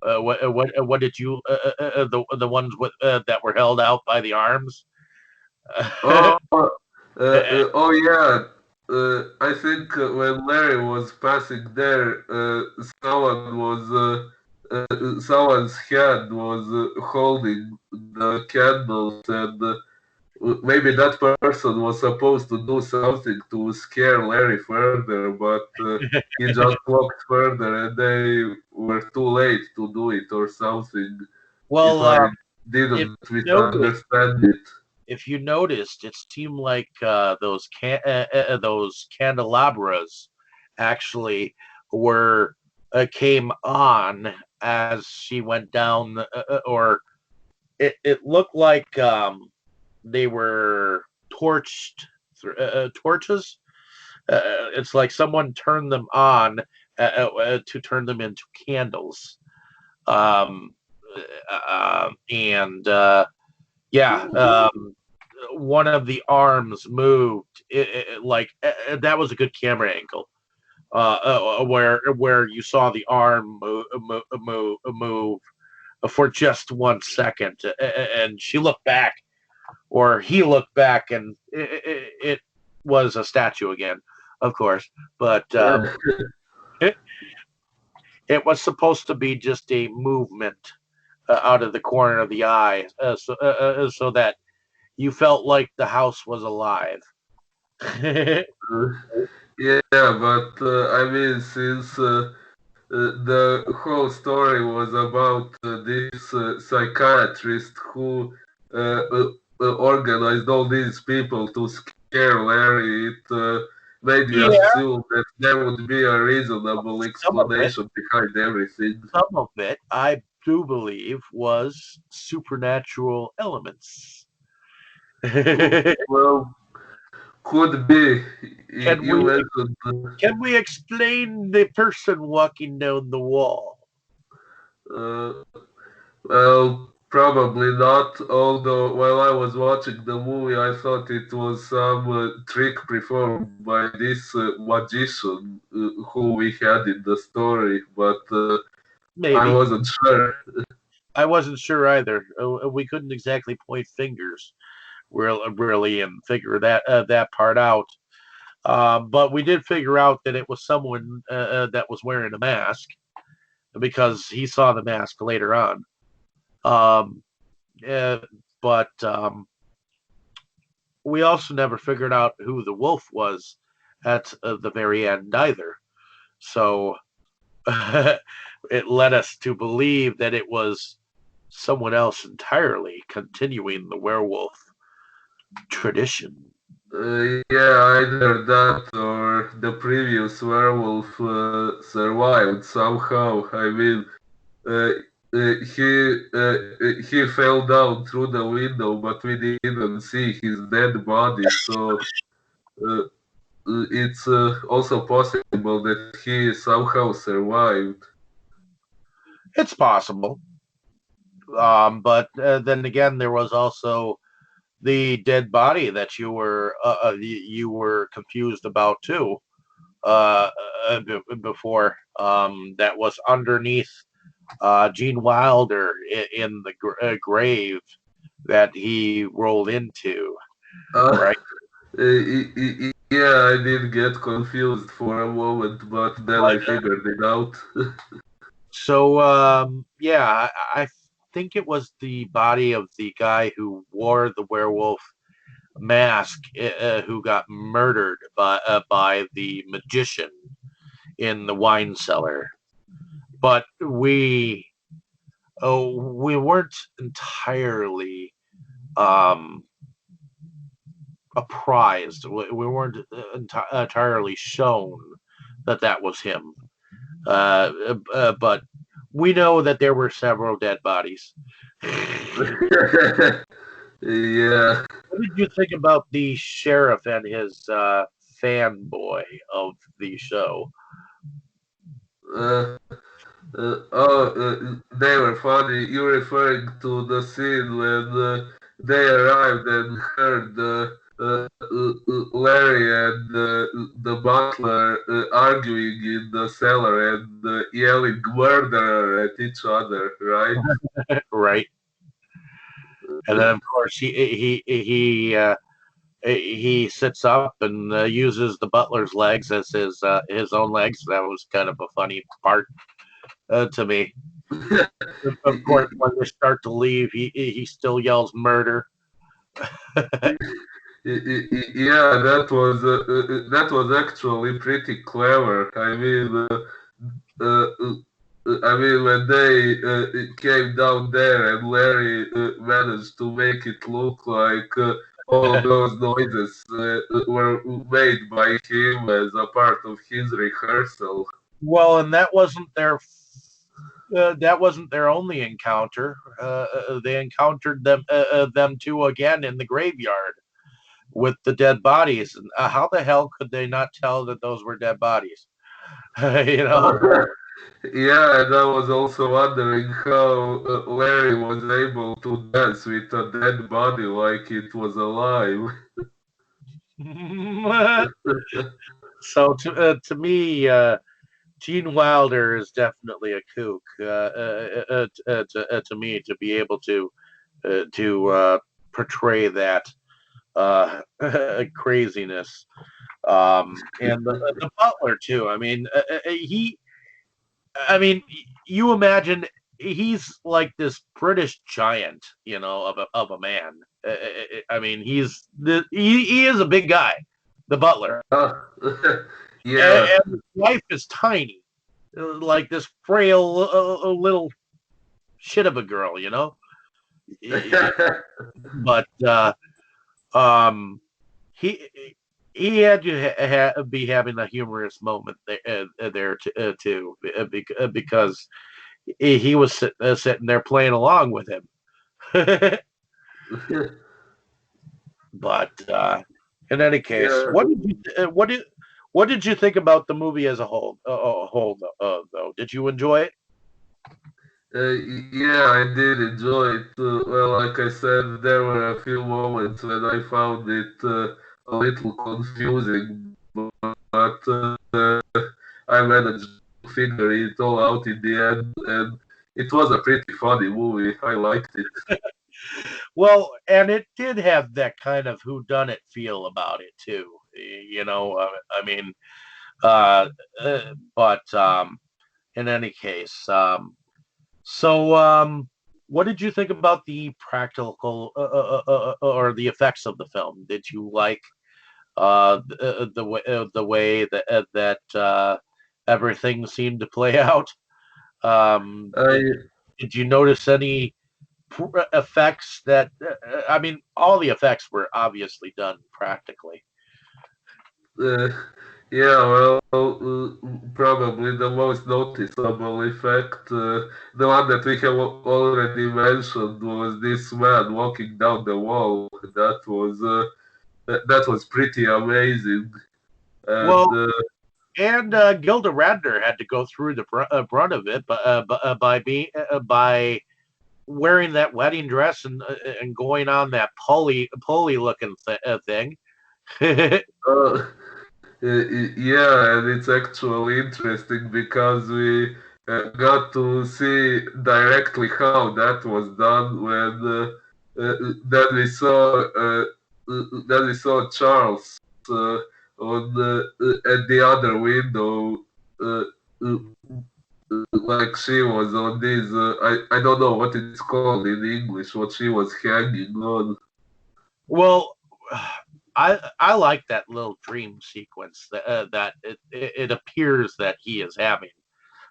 What did you the ones that were held out by the arms? Oh, oh yeah. I think when Larry was passing there, someone's hand was holding the candles, and maybe that person was supposed to do something to scare Larry further, but he just walked further, and they were too late to do it or something. If Well, I if didn't you noticed, misunderstand it. it seemed like those candelabras actually were came on as she went down, or it looked like they were torches. It's like someone turned them on to turn them into candles. Um, and yeah, one of the arms moved. That was a good camera angle. Where you saw the arm move for just 1 second, and she looked back, or he looked back, and it was a statue again, of course. But it, it was supposed to be just a movement out of the corner of the eye, so that you felt like the house was alive. Yeah, but I mean, since the whole story was about this psychiatrist who organized all these people to scare Larry, it made me Yeah, assume that there would be a reasonable some of it, explanation behind everything. I do believe was supernatural elements. Well, could be. can You we mentioned. can we explain the person walking down the wall? Uh, well. Probably not, although while I was watching the movie, I thought it was some trick performed by this magician who we had in the story, but I Maybe. wasn't sure. I wasn't sure either. We couldn't exactly point fingers really and figure that part out. But we did figure out that it was someone that was wearing a mask because he saw the mask later on. Um, uh, but we also never figured out who the wolf was at the very end either. So it led us to believe that it was someone else entirely continuing the werewolf tradition. Yeah, either that or the previous werewolf survived somehow. I mean, uh, he fell down through the window, but we didn't see his dead body. So uh, it's also possible that he somehow survived. It's possible. But then again, there was also the dead body that you were confused about too before. That was underneath Gene Wilder in the grave that he rolled into. Uh, Right. yeah, I did get confused for a moment, but then I But figured it out. so yeah, I think it was the body of the guy who wore the werewolf mask who got murdered by the magician in the wine cellar. But we weren't entirely um, apprised. We weren't entirely shown that that was him. But we know that there were several dead bodies. Yeah. What did you think about the sheriff and his fanboy of the show? Uh, they were funny. You're referring to the scene when they arrived and heard Larry and the butler arguing in the cellar and yelling murderer at each other, right? Right. And then, of course, he sits up and uses the butler's legs as his own legs. That was kind of a funny part to me. Of course, when they start to leave, he still yells murder. Yeah, that was actually pretty clever. I mean, when they came down there and Larry managed to make it look like all of those noises were made by him as a part of his rehearsal. Well, and that wasn't their only encounter. They encountered them two again in the graveyard with the dead bodies. And how the hell could they not tell that those were dead bodies? you know. Yeah, and I was also wondering how Larry was able to dance with a dead body like it was alive. So to me, Gene Wilder is definitely a kook. To me, to be able to portray that craziness, and the butler too. I mean, you imagine he's like this British giant, of a man. I mean, he is a big guy, the butler, Yeah. and his wife is tiny, like this frail little shit of a girl. But um, he he had to be having a humorous moment there too, because he was sitting there playing along with him. But in any case, Yeah. what did you think about the movie as a whole? Though, did you enjoy it? Yeah, I did enjoy it. Well, like I said, there were a few moments when I found it a little confusing, but I managed to figure it all out in the end, and it was a pretty funny movie. I liked it. Well, and it did have that kind of whodunit feel about it too. I mean, uh, but in any case, what did you think about the practical or the effects of the film? Did you like the way that everything seemed to play out? Um, did I did you notice any effects that? I mean, all the effects were obviously done practically. Uh, yeah, well, probably the most noticeable effect, the one that we have already mentioned, was this man walking down the wall. That was pretty amazing, and Well, and Gilda Radner had to go through the brunt of it, by wearing that wedding dress and going on that pulley looking thing. uh, yeah, and it's actually interesting because we got to see directly how that was done when then we saw Charles on at the other window, uh, uh, like she was on this. I don't know what it's called in English. What she was hanging on. Well, I like that little dream sequence that it appears that he is having,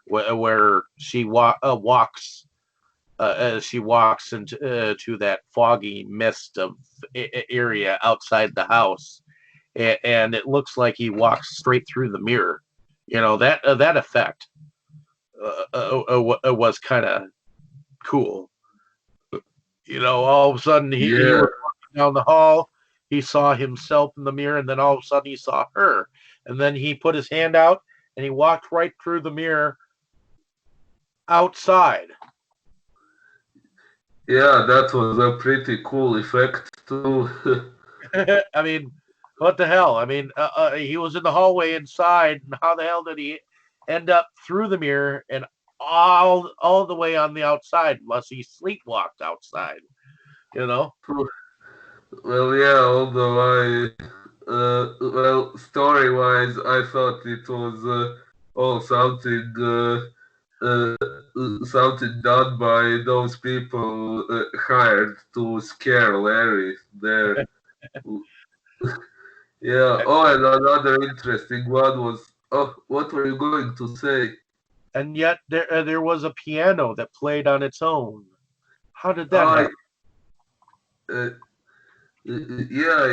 where walks she walks into to that foggy mist of area outside the house, and it looks like he walks straight through the mirror. That effect was kind of cool. All of a sudden he Yeah, was walking down the hall. He saw himself in the mirror, and then all of a sudden he saw her. And then he put his hand out and he walked right through the mirror outside. yeah, that was a pretty cool effect too. I mean, what the hell? I mean, he was in the hallway inside, and how the hell did he end up through the mirror and all the way on the outside? Unless he sleepwalked outside, you know? Well, yeah, although well, story-wise, I thought it was all something done by those people hired to scare Larry there. Yeah. Oh, and another interesting one was. Oh, what were you going to say? And yet there was a piano that played on its own. How did that I happen? uh, yeah,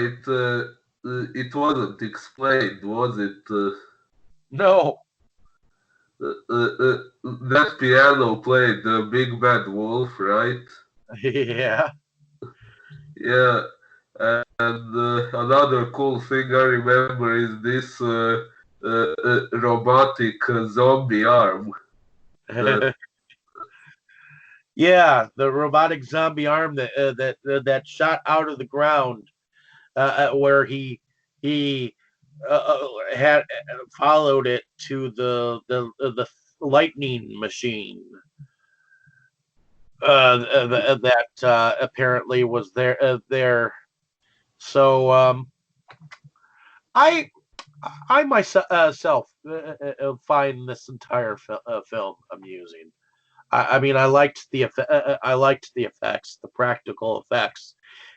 it wasn't explained, was it? No. That piano played the Big Bad Wolf, right? Yeah. Yeah, and another cool thing I remember is this robotic zombie arm. That Yeah, the robotic zombie arm that shot out of the ground, where he had followed it to the lightning machine that apparently was there. So I I myself find this entire film amusing. I mean, I liked the effects, the practical effects,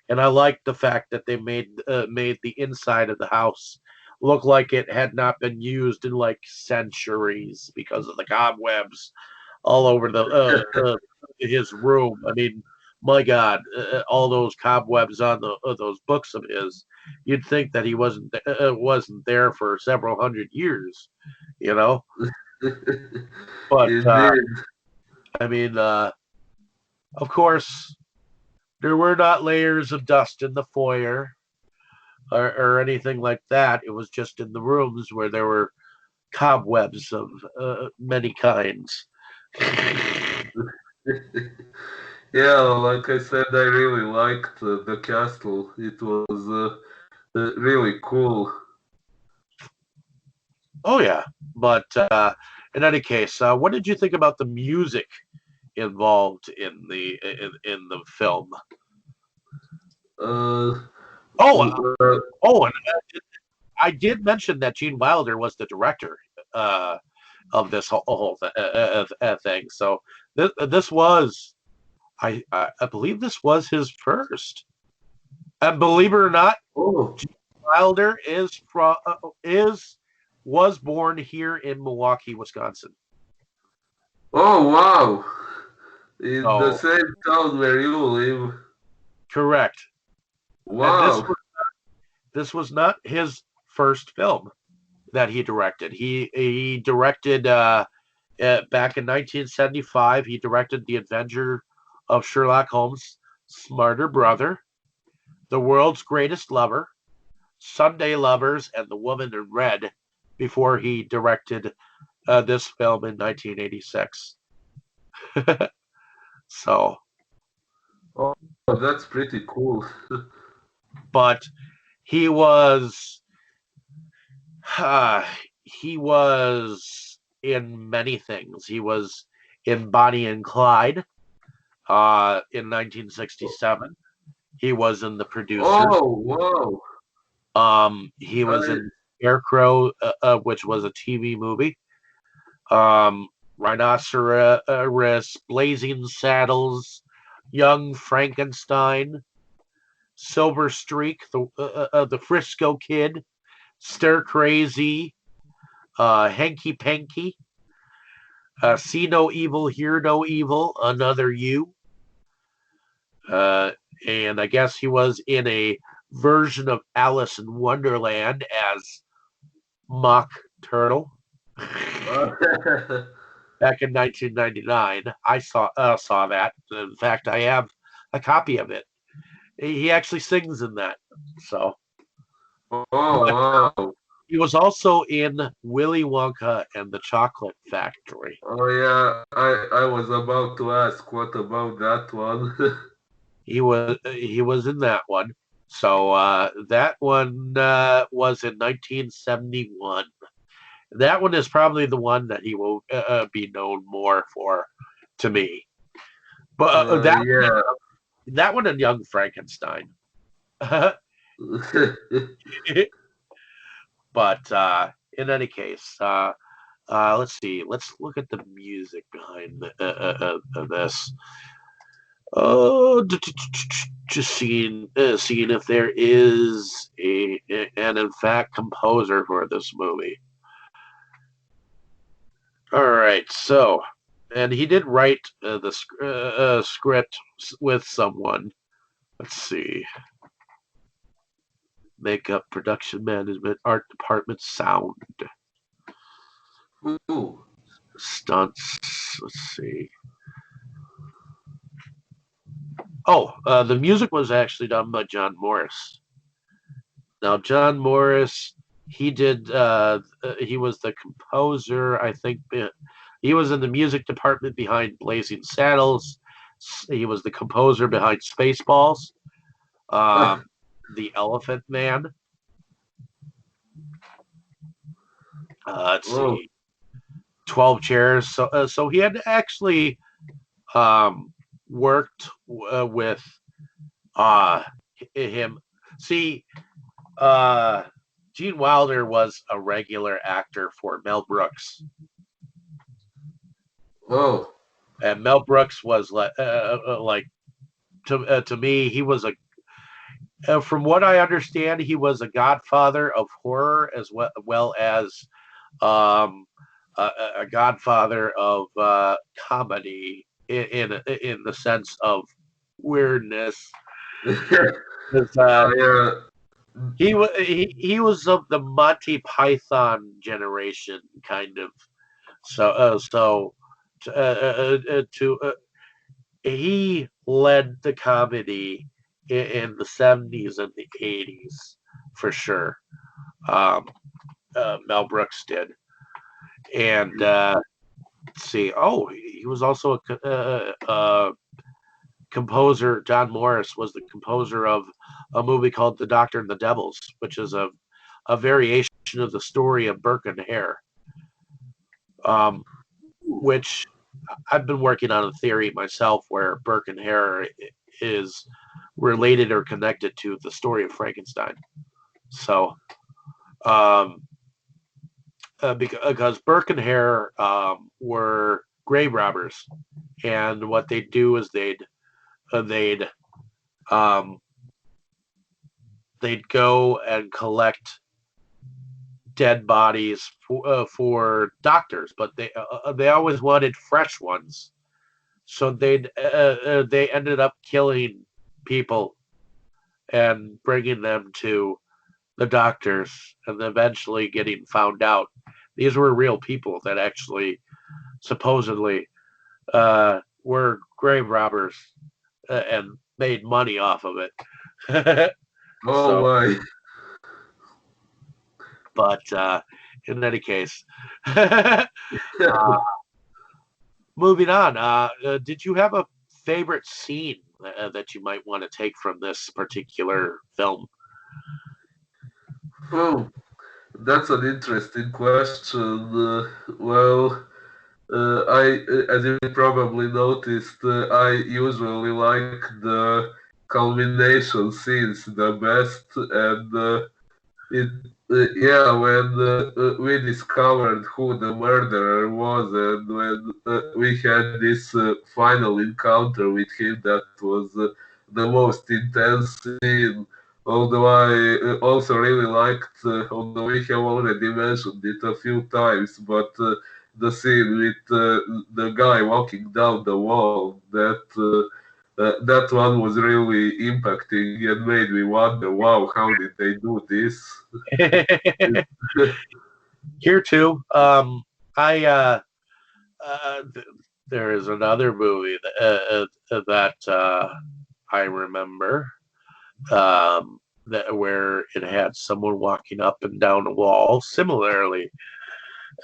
and I liked the fact that they made the inside of the house look like it had not been used in like centuries because of the cobwebs all over his room. I mean, my God, all those cobwebs on those books of his. You'd think that he wasn't there for several hundred years, you know. But indeed. I mean, of course, there were not layers of dust in the foyer or anything like that. It was just in the rooms where there were cobwebs of many kinds. Yeah, like I said, I really liked the castle. It was really cool. Oh yeah, but in any case, what did you think about the music involved in the film? Uh, Oh, uh, and I did mention that Gene Wilder was the director uh, of this whole thing. So this was, I believe, this was his first. And believe it or not, oh, Gene Wilder is was born here in Milwaukee, Wisconsin. oh, wow! In the So same town where you live. correct. And Wow! this was not his first film that he directed. He directed back in 1975. He directed The Adventure of Sherlock Holmes' Smarter Brother, The World's Greatest Lover, Sunday Lovers, and The Woman in Red before he directed this film in 1986. So, Oh, that's pretty cool. but he was uh, he was in many things. He was in Bonnie and Clyde in 1967. He was in The Producers. Oh, wow! He was I, in Scarecrow, which was a TV movie. Rhinoceros, Blazing Saddles, Young Frankenstein, Silver Streak, the Frisco Kid, Stir Crazy, Hanky Panky, See No Evil, Hear No Evil, Another You. Uh, and I guess he was in a version of Alice in Wonderland as Mock Turtle. Back in 1999, I saw that. In fact, I have a copy of it. He actually sings in that. So, oh, but wow! he was also in Willy Wonka and the Chocolate Factory. Oh, yeah, I was about to ask, what about that one? He was in that one. So that one was in 1971. That one is probably the one that he will be known more for, to me. But Yeah. that one and Young Frankenstein. But in any case, let's see. Let's look at the music behind this. Oh, just seeing if there is an in fact composer for this movie. All right, so and he did write the script with someone. Let's see. Makeup, production management, art department, sound, Ooh. stunts. Let's see. Oh, the music was actually done by John Morris. Now, John Morris, he did. He was the composer. I think he was in the music department behind Blazing Saddles. He was the composer behind Spaceballs, The Elephant Man. Let's Oh, see, 12 Chairs. So he had actually worked with him. See, Gene Wilder was a regular actor for Mel Brooks, oh, and Mel Brooks was like to me, he was a from what I understand, he was a godfather of horror as well as um, a godfather of comedy in the sense of weirdness. yeah. He was of the Monty Python generation, kind of. So to he led the comedy in the 70s and the 80s for sure. Um, Mel Brooks did, and let's see. Oh, he was also a composer. John Morris was the composer of a movie called The Doctor and the Devils, which is a variation of the story of Burke and Hare, which I've been working on a theory myself where Burke and Hare is related or connected to the story of Frankenstein. So, because Burke and Hare were grave robbers, and what they'd do is um, they'd go and collect dead bodies for doctors, but they always wanted fresh ones, so they ended up killing people and bringing them to the doctors, and eventually getting found out these were real people that actually supposedly were grave robbers and made money off of it. Oh So, my. but in any case, uh, moving on. Did you have a favorite scene that you might want to take from this particular film? Oh, that's an interesting question. As you probably noticed, I usually like the culmination scenes the best, and it, yeah, when we discovered who the murderer was, and when we had this final encounter with him, that was the most intense scene. Although I also really liked, although we have already mentioned it a few times, but the scene with the guy walking down the wall, that one was really impacting and made me wonder, wow, how did they do this? Here too. I there is another movie that I remember that where it had someone walking up and down a wall similarly,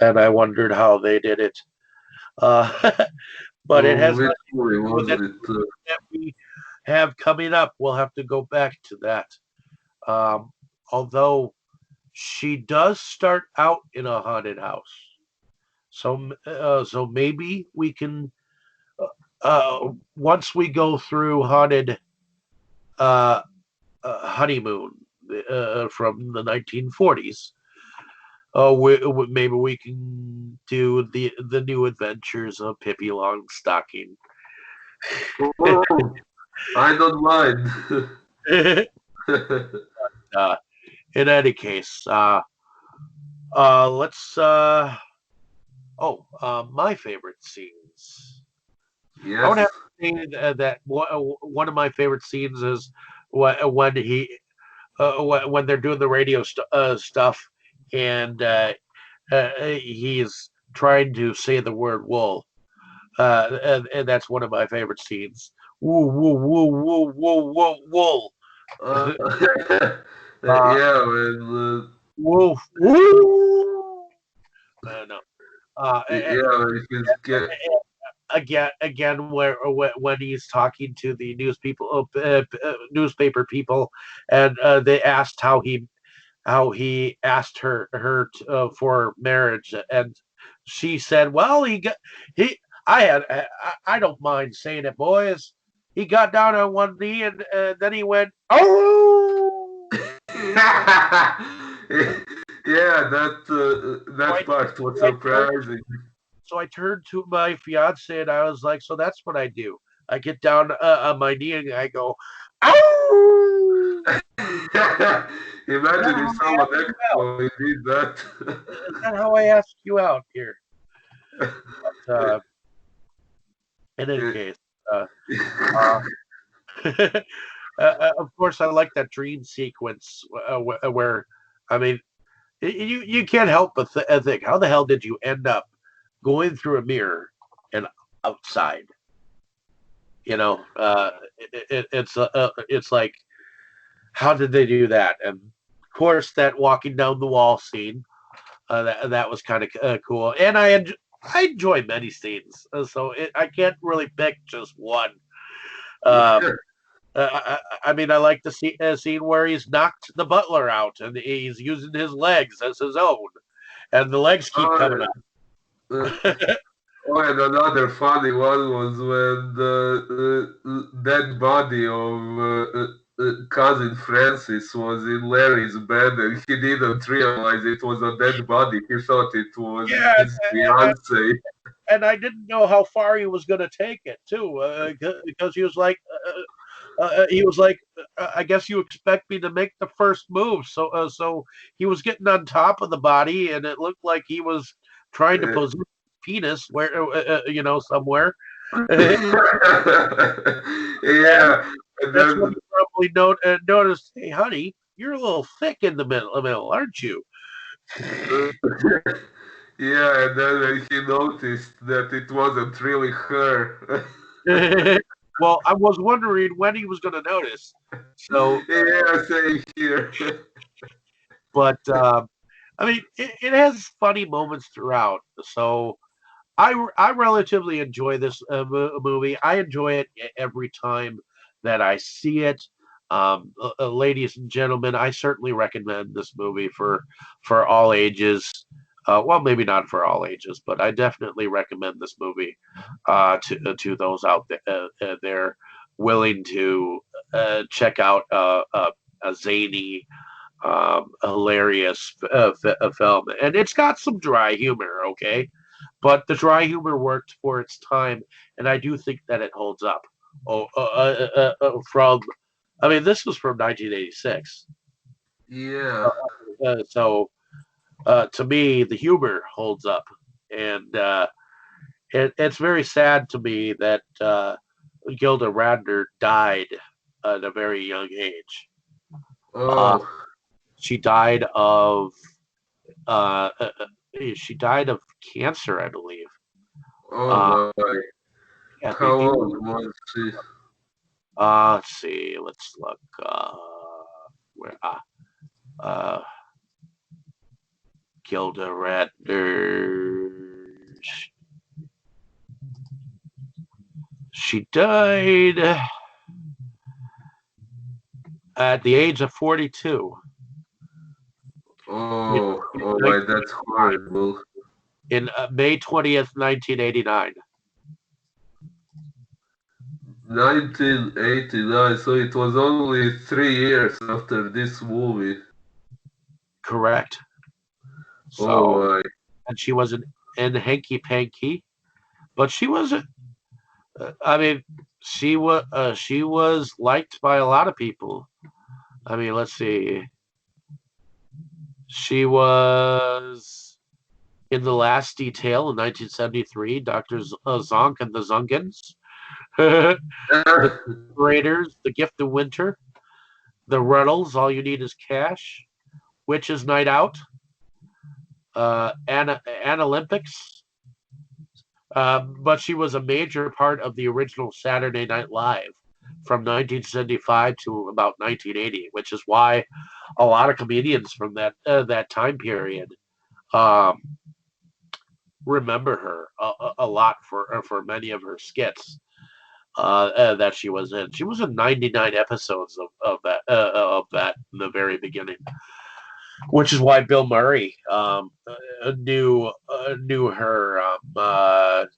and I wondered how they did it. Uh, but it has Which nothing movie to do with was it it? that we have coming up. We'll have to go back to that. Um, Although she does start out in a haunted house, so maybe we can once we go through haunted uh, honeymoon from the 1940s. Maybe we can do the new adventures of Pippi Longstocking. Oh, I don't mind. uh, in any case, let's. My favorite scenes. I would have Yes. to say that one of my favorite scenes is when when they're doing the radio stuff, and he's trying to say the word wool. And that's one of my favorite scenes. Woo, woo, woo, woo, woo, woo, wool. Uh, Uh, yeah, when Wolf. Woo. No. yeah, he's get. Again, where when he's talking to the newspaper people, and they asked how he asked her for marriage, and she said, "Well, he I had I don't mind saying it, boys. He got down on one knee, and then he went, oh." Yeah, So that I, part was so I turned surprising. so I turned to my fiance and I was like, "So that's what I do. I get down on my knee and I go, oh." Is that Imagine how if I someone ask you out? actually did that. Is that how I ask you out here? But in any case, uh, uh, of course, I like that dream sequence where, I mean, you can't help but think, how the hell did you end up going through a mirror and outside? You know, it's like, how did they do that? And of course, that walking down the wall scene, that was kind of cool. And I enjoy many scenes, so I can't really pick just one. Yeah. Um, I mean, I like the scene where he's knocked the butler out and he's using his legs as his own, and the legs keep coming Oh, up. uh, oh, and another funny one was when the dead body of cousin Francis was in Larry's bed, and he didn't realize it was a dead body. He thought it was Yeah, his fiance. and I didn't know how far he was going to take it too, because he was like, I guess you expect me to make the first move. So he was getting on top of the body, and it looked like he was trying to Uh, position his penis where, somewhere. And yeah, and that's when then he probably noticed, hey, honey, you're a little thick in the middle, aren't you? uh, yeah, and then when he noticed that it wasn't really her. Well, I was wondering when he was going to notice. So, Yeah, same here. but I mean, it has funny moments throughout. So I relatively enjoy this movie. I enjoy it every time that I see it. Ladies and gentlemen, I certainly recommend this movie for all ages. Well, maybe not for all ages, but I definitely recommend this movie to those out there willing to check out a zany, hilarious film. And it's got some dry humor, okay? But the dry humor worked for its time, and I do think that it holds up. Oh, I mean, this was from 1986. Yeah. So to me, the humor holds up, and it's very sad to me that Gilda Radner died at a very young age. Uh, Oh, she died of uh, uh, she died of cancer, I believe. Uh, oh my. at How the age, old was she? let's see, let's look. Where uh, Gilda Radner. She died at the age of 42 in, Oh, in oh my, that's horrible. May 20th, 1989. 1989, so it was only 3 years after this movie. Correct. Oh So, my. and she wasn't in Hanky Panky, but she wasn't. I mean, she was liked by a lot of people. I mean, let's see. She was in The Last Detail in 1973, Dr. Zonk and the Zungans, The Raiders, The Gift of Winter, The Ruddles, All You Need Is Cash, Witches Night Out, Olympics. But she was a major part of the original Saturday Night Live from 1975 to about 1980, which is why a lot of comedians from that time period um, remember her a lot for many of her skits that she was in. She was in 99 episodes of that in the very beginning, which is why Bill Murray knew her. The,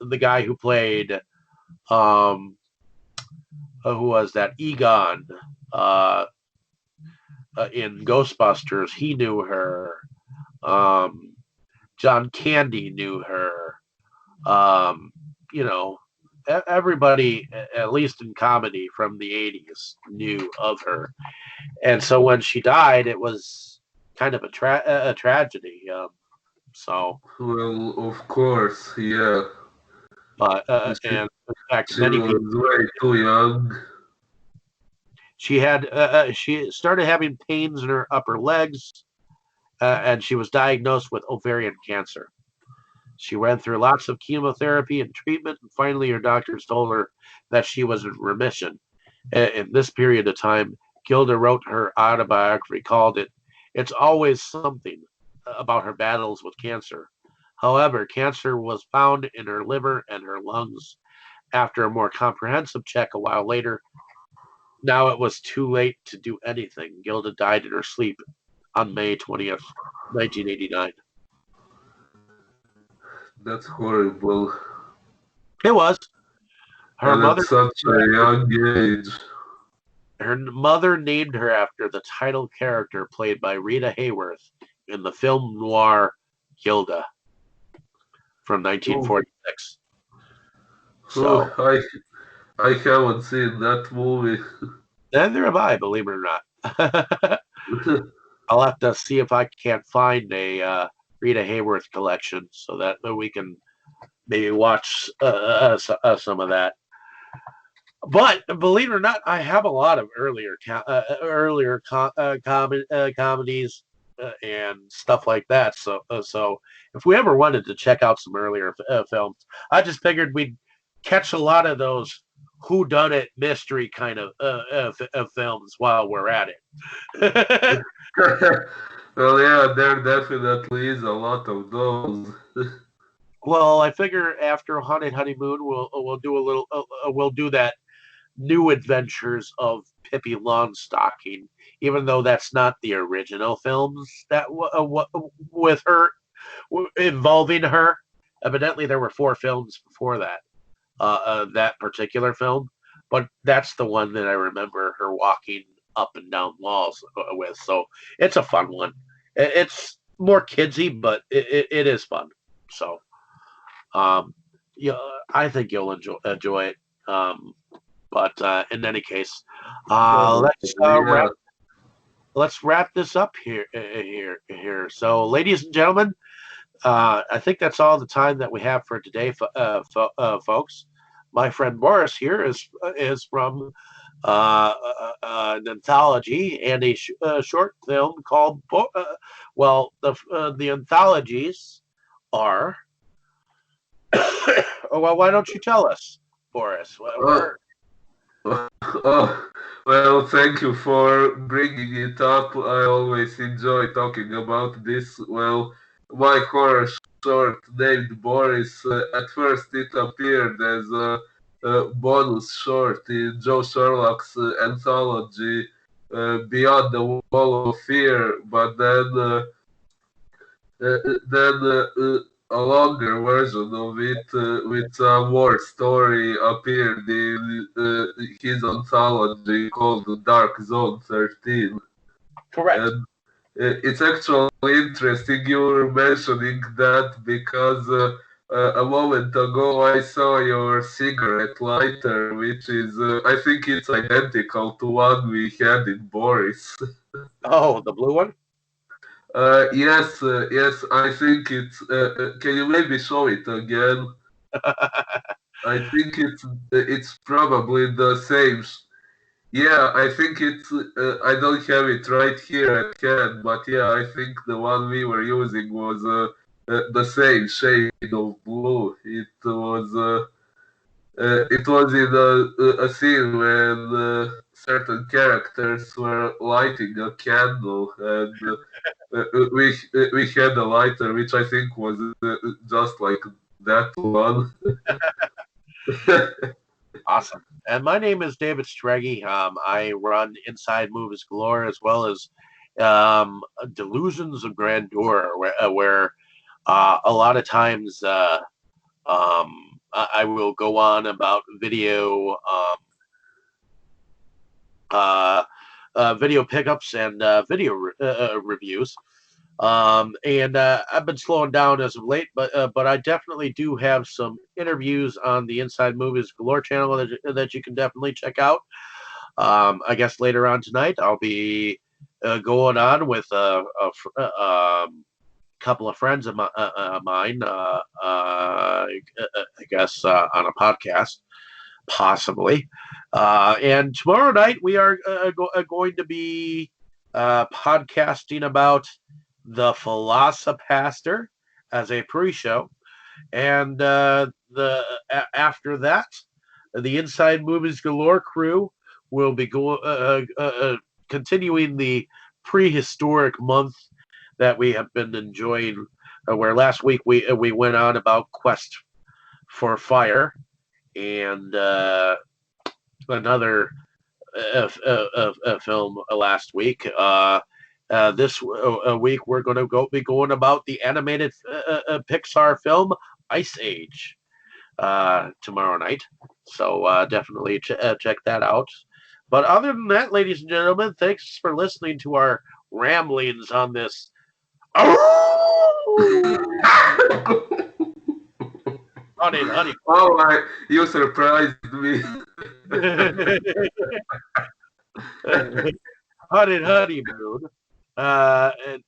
the guy who played who was that Egon uh, in Ghostbusters? He knew her. Um, John Candy knew her. Um, you know, everybody, at least in comedy from the 80s, knew of her. And so when she died, it was kind of a tragedy. So, Well, of course, yeah. but She, and in fact, she many was people. way too young. She started having pains in her upper legs, and she was diagnosed with ovarian cancer. She went through lots of chemotherapy and treatment, and finally, her doctors told her that she was in remission. In this period of time, Gilda wrote her autobiography called it "It's Always Something" about her battles with cancer. However, cancer was found in her liver and her lungs. After a more comprehensive check a while later, now it was too late to do anything. Gilda died in her sleep on May 20th, 1989. That's horrible. It was. Her And at mother such a young age. her mother named her after the title character played by Rita Hayworth in the film noir Gilda from Oh, 1946. So oh, I haven't seen that movie. neither have I, believe it or not. I'll have to see if I can't find a Rita Hayworth collection so that we can maybe watch some of that. But believe it or not, I have a lot of comedies and stuff like that. So if we ever wanted to check out some earlier films, I just figured we'd catch a lot of those whodunit mystery kind of films while we're at it. Well, yeah, there definitely is a lot of those. Well, I figure after Haunted Honeymoon, we'll do that New Adventures of Pippi Longstocking, even though that's not the original films that with her involving her. Evidently, there were 4 films before that. That particular film, but that's the one that I remember her walking up and down walls with. So it's a fun one. It's more kidsy, but it is fun. So um, yeah, I think you'll enjoy it. But in any case, Probably, let's yeah. wrap this up here. So, ladies and gentlemen, I think that's all the time that we have for today, folks. My friend Boris here is from an anthology and a short film called. The anthologies are. Well, why don't you tell us, Boris? Oh, oh, well, thank you for bringing it up. I always enjoy talking about this. Well, my horror short named Boris, at first it appeared as a bonus short in Joe Sherlock's anthology, Beyond the Wall of Fear, but then a longer version of it with some more story appeared in his anthology called Dark Zone 13. Correct. And it's actually interesting you were mentioning that because a moment ago I saw your cigarette lighter, which is, I think it's identical to one we had in Boris. Oh, the blue one. Yes, I think it's. Can you maybe show it again? I think it's probably the same. Yeah, I think it's. I don't have it right here at hand, but yeah, I think the one we were using was the same shade of blue. It was in a scene when certain characters were lighting a candle, and we had a lighter, which I think was just like that one. Awesome. And my name is David Strege. I run Inside Movies Galore as well as Delusions of Grandeur, where a lot of times I will go on about video pickups and video reviews. And I've been slowing down as of late, but I definitely do have some interviews on the Inside Movies Galore channel that you can definitely check out. I guess later on tonight I'll be going on with couple of friends of mine. I guess on a podcast, possibly. And tomorrow night we are going to be podcasting about The Philosophaster as a pre-show, and after that, the Inside Movies Galore crew will be continuing the prehistoric month that we have been enjoying where last week we went on about Quest for Fire and another film last week. This week we're going to be going about the animated Pixar film Ice Age tomorrow night. So definitely check that out. But other than that, ladies and gentlemen, thanks for listening to our ramblings on this. Honey. Oh my, you surprised me. Honeymoon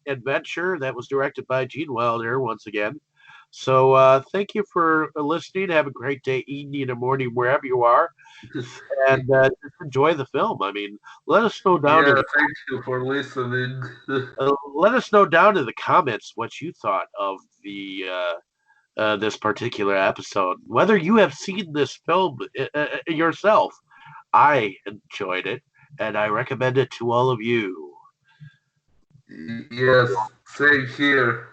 adventure that was directed by Gene Wilder once again. So thank you for listening. Have a great day, evening, or morning, wherever you are, and just enjoy the film. I mean, let us know down. Yeah, thank you for listening. Let us know down in the comments what you thought of the this particular episode. Whether you have seen this film yourself, I enjoyed it, and I recommend it to all of you. Yes, same here.